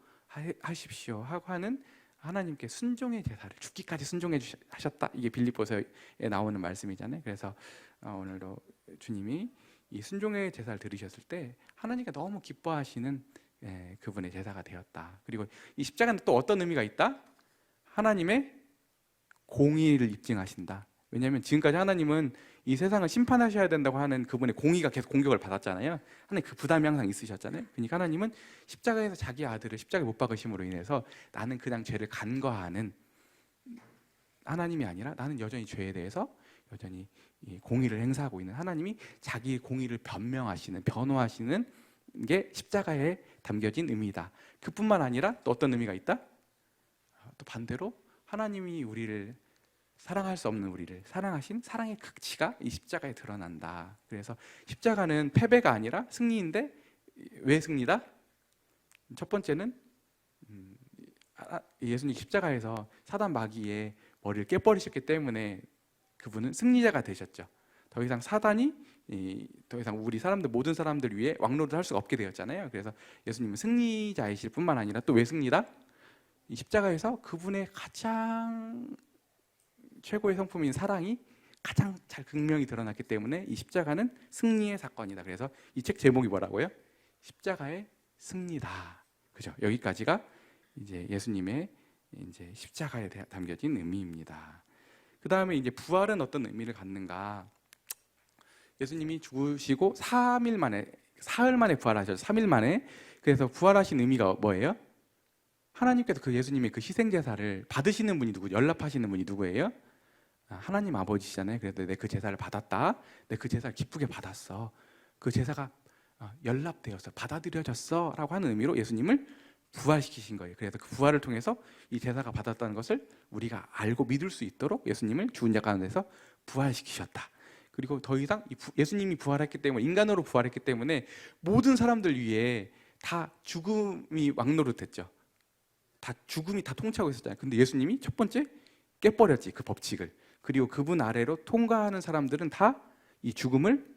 하십시오 하고 하는 하나님께 순종의 제사를 죽기까지 순종해 하셨다. 이게 빌립보서에 나오는 말씀이잖아요. 그래서 오늘도 주님이 이 순종의 제사를 드리셨을 때 하나님께 너무 기뻐하시는 그분의 제사가 되었다. 그리고 이 십자가는 또 어떤 의미가 있다? 하나님의 공의를 입증하신다. 왜냐하면 지금까지 하나님은 이 세상을 심판하셔야 된다고 하는 그분의 공의가 계속 공격을 받았잖아요. 하나님 그 부담이 항상 있으셨잖아요. 그러니까 하나님은 십자가에서 자기 아들을 십자가에 못 박으심으로 인해서 나는 그냥 죄를 간과하는 하나님이 아니라 나는 여전히 죄에 대해서 여전히 이 공의를 행사하고 있는 하나님이 자기 공의를 변호하시는 게 십자가에 담겨진 의미다. 그뿐만 아니라 또 어떤 의미가 있다? 또 반대로 하나님이 우리를 사랑할 수 없는 우리를 사랑하신 사랑의 극치가 이 십자가에 드러난다. 그래서 십자가는 패배가 아니라 승리인데 왜 승리다? 첫 번째는 예수님 십자가에서 사단 마귀의 머리를 깨버리셨기 때문에 그분은 승리자가 되셨죠. 더 이상 사단이 더 이상 우리 사람들 모든 사람들 위해 왕노릇을 할 수가 없게 되었잖아요. 그래서 예수님은 승리자이실 뿐만 아니라 또 왜 승리다? 이 십자가에서 그분의 가장 최고의 성품인 사랑이 가장 잘 극명히 드러났기 때문에 이 십자가는 승리의 사건이다. 그래서 이 책 제목이 뭐라고요? 십자가의 승리다. 그죠? 여기까지가 이제 예수님의 이제 십자가에 담겨진 의미입니다. 그 다음에 이제 부활은 어떤 의미를 갖는가? 예수님이 죽으시고 3일 만에, 사흘 만에 부활하셨죠. 3일 만에. 그래서 부활하신 의미가 뭐예요? 하나님께서 그 예수님의 그 희생제사를 받으시는 분이 누구죠? 연락하시는 분이 누구예요? 하나님 아버지시잖아요. 그래도 내 그 제사를 받았다. 내 그 제사를 기쁘게 받았어. 그 제사가 연락되었어, 받아들여졌어 라고 하는 의미로 예수님을 부활시키신 거예요. 그래서 그 부활을 통해서 이 제사가 받았다는 것을 우리가 알고 믿을 수 있도록 예수님을 죽은 자 가운데서 부활시키셨다. 그리고 더 이상 예수님이 부활했기 때문에, 인간으로 부활했기 때문에 모든 사람들 위에 다 죽음이 왕노릇했죠. 다 죽음이 다 통치하고 있었잖아요. 근데 예수님이 첫 번째 깨버렸지, 그 법칙을. 그리고 그분 아래로 통과하는 사람들은 다 이 죽음을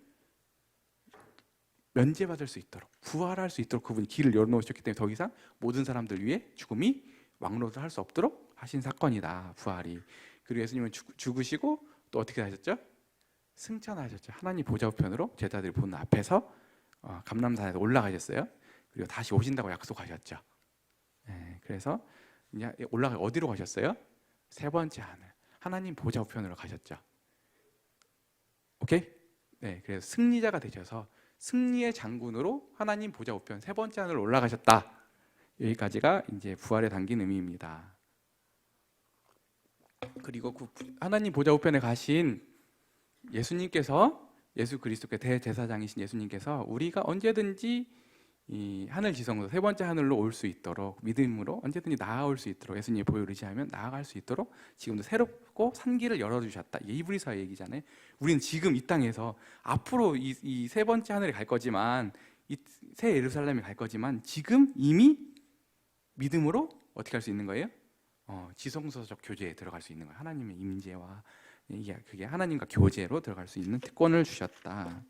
면제받을 수 있도록, 부활할 수 있도록 그분이 길을 열어놓으셨기 때문에 더 이상 모든 사람들 위해 죽음이 왕노릇을 할 수 없도록 하신 사건이다, 부활이. 그리고 예수님은 죽으시고 또 어떻게 하셨죠? 승천하셨죠. 하나님 보좌 우편으로 제자들이 보는 앞에서 감람산에서 올라가셨어요. 그리고 다시 오신다고 약속하셨죠. 그래서 이제 어디로 가셨어요? 세 번째 하늘, 하나님 보좌 우편으로 가셨죠. 오케이? 네, 그래서 승리자가 되셔서 승리의 장군으로 하나님 보좌 우편 세 번째 하늘로 올라가셨다. 여기까지가 이제 부활에 담긴 의미입니다. 그리고 그 하나님 보좌 우편에 가신 예수님께서, 예수 그리스도의 대제사장이신 예수님께서 우리가 언제든지 이 하늘 지성소 세 번째 하늘로 올 수 있도록 믿음으로 언제든지 나아올 수 있도록 예수님의 보혈을 의지하면 나아갈 수 있도록 지금도 새롭고 산 길을 열어주셨다. 이게 이브리서 얘기잖아요. 우리는 지금 이 땅에서 앞으로 이 세 번째 하늘에 갈 거지만, 이 새 예루살렘에 갈 거지만 지금 이미 믿음으로 어떻게 할 수 있는 거예요? 지성소적 교제에 들어갈 수 있는 거예요. 하나님의 임재와 그게 하나님과 교제로 들어갈 수 있는 특권을 주셨다라고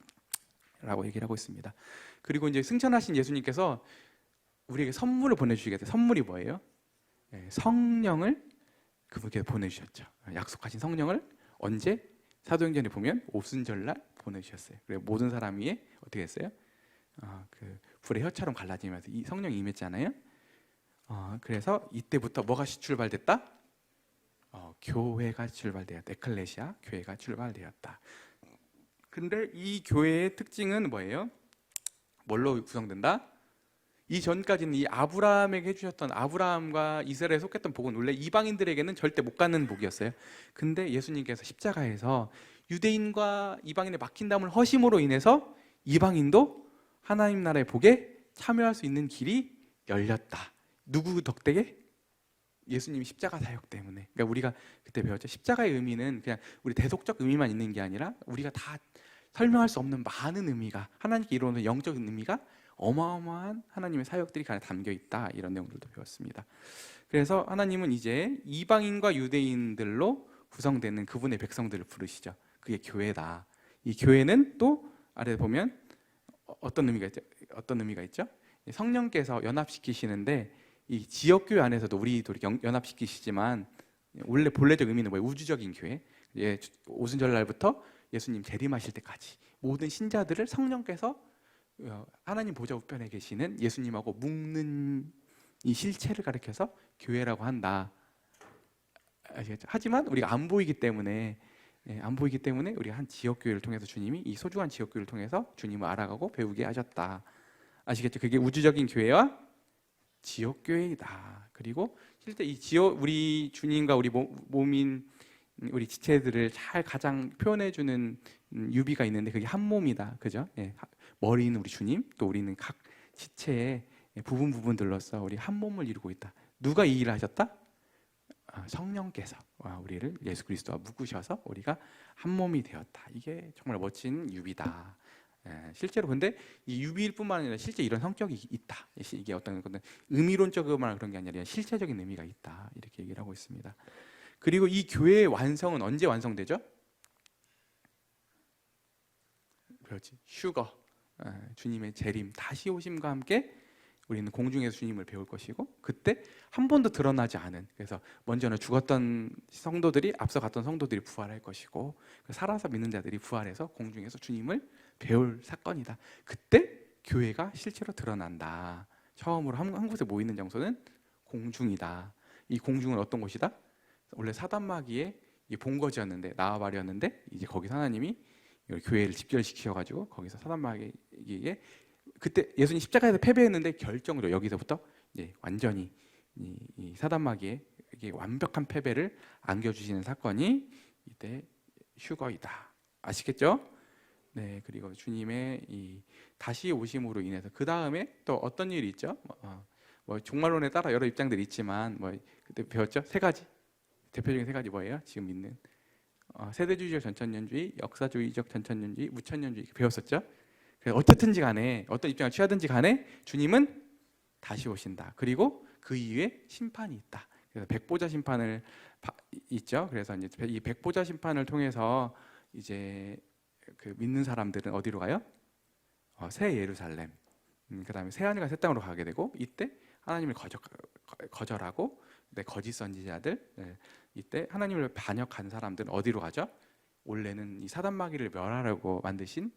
얘기를 하고 있습니다. 그리고 이제 승천하신 예수님께서 우리에게 선물을 보내주시겠어요. 선물이 뭐예요? 성령을 그분께 보내주셨죠. 약속하신 성령을 언제? 사도행전에 보면 오순절날 보내주셨어요. 그리고 모든 사람 위에 어떻게 했어요? 그 불의 혀처럼 갈라지면서 이 성령이 임했잖아요. 그래서 이때부터 뭐가 출발됐다? 교회가 출발되었다. 에클레시아, 교회가 출발되었다. 근데 이 교회의 특징은 뭐예요? 뭘로 구성된다? 이전까지는 이 아브라함에게 해주셨던, 아브라함과 이스라엘에 속했던 복은 원래 이방인들에게는 절대 못 가는 복이었어요. 근데 예수님께서 십자가에서 유대인과 이방인의 막힌담을 허심으로 인해서 이방인도 하나님 나라의 복에 참여할 수 있는 길이 열렸다. 누구 덕택에? 예수님 십자가 사역 때문에. 그러니까 우리가 그때 배웠죠. 십자가의 의미는 그냥 우리 대속적 의미만 있는 게 아니라 우리가 다 설명할 수 없는 많은 의미가, 하나님께 이루어진 영적인 의미가 어마어마한 하나님의 사역들이 가에 담겨 있다. 이런 내용들도 배웠습니다. 그래서 하나님은 이제 이방인과 유대인들로 구성되는 그분의 백성들을 부르시죠. 그게 교회다. 이 교회는 또 아래 보면 어떤 의미가 있죠? 어떤 의미가 있죠? 성령께서 연합시키시는데, 이 지역교회 안에서도 우리도 연합시키시지만 원래 본래적 의미는 뭐예요? 우주적인 교회. 오순절 날부터 예수님 재림하실 때까지 모든 신자들을 성령께서 하나님 보좌 우편에 계시는 예수님하고 묶는 이 실체를 가리켜서 교회라고 한다. 아시겠죠? 하지만 우리가 안 보이기 때문에 우리가 한 지역교회를 통해서 주님이, 이 소중한 지역교회를 통해서 주님을 알아가고 배우게 하셨다. 아시겠죠? 그게 우주적인 교회와 지역교회이다. 그리고 실제 이 우리 주님과 우리 몸인 우리 지체들을 잘 가장 표현해주는 유비가 있는데 그게 한 몸이다. 그죠? 머리는 우리 주님, 또 우리는 각 지체의 부분들로서 우리 한 몸을 이루고 있다. 누가 이 일을 하셨다? 성령께서 우리를 예수 그리스도와 묶으셔서 우리가 한 몸이 되었다. 이게 정말 멋진 유비다. 실제로 근데 이 유비일 뿐만 아니라 실제 이런 성격이 있다. 이게 어떤 건데 의미론적으로만 그런 게 아니라 실체적인 의미가 있다. 이렇게 얘기를 하고 있습니다. 그리고 이 교회의 완성은 언제 완성되죠? 그렇지, 휴거, 주님의 재림, 다시 오심과 함께 우리는 공중에서 주님을 배울 것이고, 그때 한 번도 드러나지 않은, 그래서 먼저는 죽었던 성도들이, 앞서 갔던 성도들이 부활할 것이고, 살아서 믿는 자들이 부활해서 공중에서 주님을 배울 사건이다. 그때 교회가 실제로 드러난다. 처음으로 한 곳에 모이는 장소는 공중이다. 이 공중은 어떤 곳이다? 원래 사단마귀의 본거지였는데, 나와바리였는데, 이제 거기서 하나님이 교회를 집결시켜가지고 거기서 사단마귀에게, 그때 예수님 십자가에서 패배했는데 결정으로 여기서부터 이제 완전히 이 사단마귀의 완벽한 패배를 안겨주시는 사건이 이때 휴거이다. 아시겠죠? 네, 그리고 주님의 이 다시 오심으로 인해서 그 다음에 또 어떤 일이 있죠? 뭐 종말론에 따라 여러 입장들이 있지만 뭐 그때 배웠죠? 세 가지 대표적인 세 가지 뭐예요? 지금 믿는 세대주의적 전천년주의, 역사주의적 전천년주의, 무천년주의 배웠었죠? 그래서 어쨌든지 간에 어떤 입장을 취하든지 간에 주님은 다시 오신다. 그리고 그 이후에 심판이 있다. 그래서 백보자 심판을 있죠. 그래서 이제 이 백보자 심판을 통해서 이제 그 믿는 사람들은 어디로 가요? 새 예루살렘. 그다음에 새 하늘과 새 땅으로 가게 되고 이때 하나님을 거절하고 거짓 선지자들 이때 하나님을 반역한 사람들은 어디로 가죠? 원래는 이 사단 마귀를 멸하려고 만드신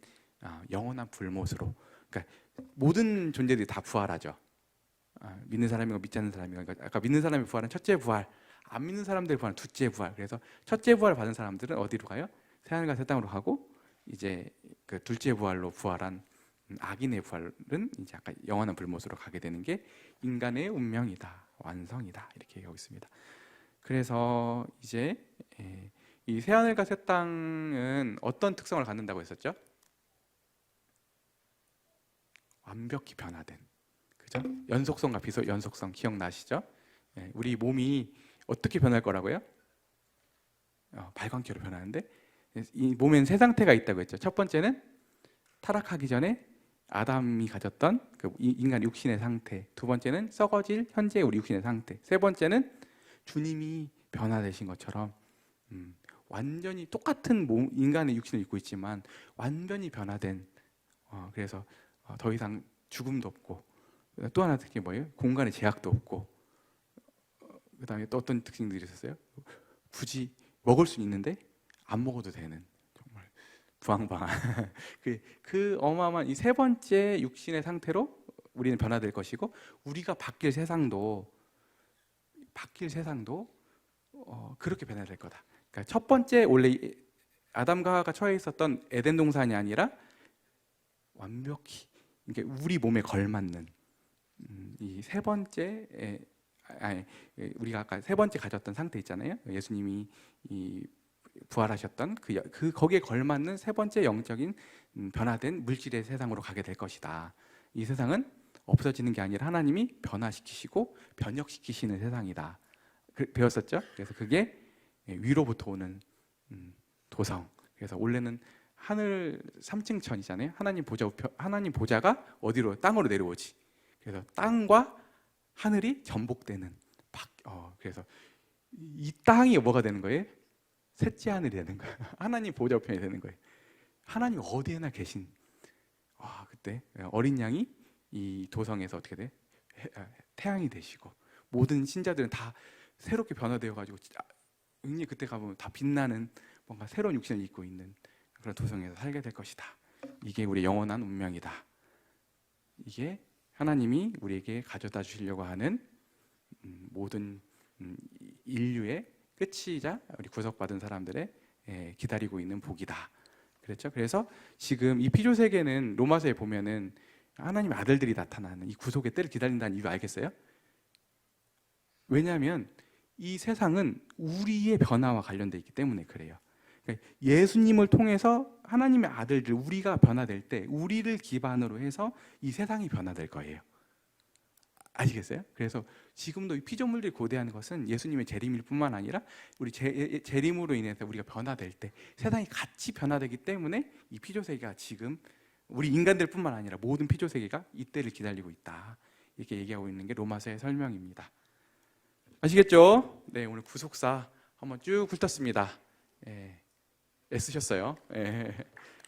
영원한 불못으로. 그러니까 모든 존재들이 다 부활하죠. 믿는 사람이고 믿지 않는 사람이고. 그러니까 아까 믿는 사람의 부활은 첫째 부활, 안 믿는 사람들의 부활은 둘째 부활. 그래서 첫째 부활을 받은 사람들은 어디로 가요? 새 하늘과 새 땅으로 가고 이제 그 둘째 부활로 부활한 악인의 부활은 이제 아까 영원한 불못으로 가게 되는 게 인간의 운명이다, 완성이다 이렇게 얘기하고 있습니다. 그래서 이제 이 새 하늘과 새 땅은 어떤 특성을 갖는다고 했었죠? 완벽히 변화된, 그죠? 연속성과 비연속성 기억나시죠? 우리 몸이 어떻게 변할 거라고요? 발광기로 변하는데 이 몸에는 세 상태가 있다고 했죠. 첫 번째는 타락하기 전에 아담이 가졌던 그 인간 육신의 상태. 두 번째는 썩어질 현재의 우리 육신의 상태. 세 번째는 주님이 변화되신 것처럼 완전히 똑같은 몸, 인간의 육신을 입고 있지만 완전히 변화된. 그래서 더 이상 죽음도 없고 또 하나 특징이 뭐예요? 공간의 제약도 없고 그다음에 또 어떤 특징들이 있었어요? 굳이 먹을 수 있는데 안 먹어도 되는 정말 부황방한 그 어마어마한 이 세 번째 육신의 상태로 우리는 변화될 것이고 우리가 바뀔 세상도 그렇게 변화될 거다. 그러니까 첫 번째 원래 아담과 하와가 처해 있었던 에덴 동산이 아니라 완벽히 그러니까 우리 몸에 걸맞는 이 세 번째 우리가 아까 세 번째 가졌던 상태 있잖아요. 예수님이 이 부활하셨던 거기에 걸맞는 세 번째 영적인 변화된 물질의 세상으로 가게 될 것이다. 이 세상은 없어지는 게 아니라 하나님이 변화시키시고 변혁시키시는 세상이다. 배웠었죠? 그래서 그게 위로부터 오는 도성. 그래서 원래는 하늘 3층천이잖아요. 하나님 보좌가 어디로? 땅으로 내려오지. 그래서 땅과 하늘이 전복되는. 그래서 이 땅이 뭐가 되는 거예요? 셋째 하늘이 되는 거예요. 하나님 보좌 우편이 되는 거예요. 하나님 어디에나 계신. 그때 어린 양이 이 도성에서 어떻게 돼? 태양이 되시고 모든 신자들은 다 새롭게 변화되어 가지고 은히 그때 가보면 다 빛나는 뭔가 새로운 육신을 입고 있는 그런 도성에서 살게 될 것이다. 이게 우리 영원한 운명이다. 이게 하나님이 우리에게 가져다 주시려고 하는 모든 인류의 끝이자 우리 구속받은 사람들의 기다리고 있는 복이다. 그렇죠? 그래서 지금 이 피조 세계는 로마서에 보면은 하나님의 아들들이 나타나는 이 구속의 때를 기다린다는 이유 알겠어요? 왜냐하면 이 세상은 우리의 변화와 관련되어 있기 때문에 그래요. 그러니까 예수님을 통해서 하나님의 아들들 우리가 변화될 때 우리를 기반으로 해서 이 세상이 변화될 거예요. 아시겠어요? 그래서 지금도 이 피조물들이 고대하는 것은 예수님의 재림일 뿐만 아니라 우리 재림으로 인해서 우리가 변화될 때 세상이 같이 변화되기 때문에 이 피조세계가 지금 우리 인간들 뿐만 아니라 모든 피조세계가 이때를 기다리고 있다. 이렇게 얘기하고 있는 게 로마서의 설명입니다. 아시겠죠? 네, 오늘 구속사 한번 쭉 훑었습니다. 애쓰셨어요.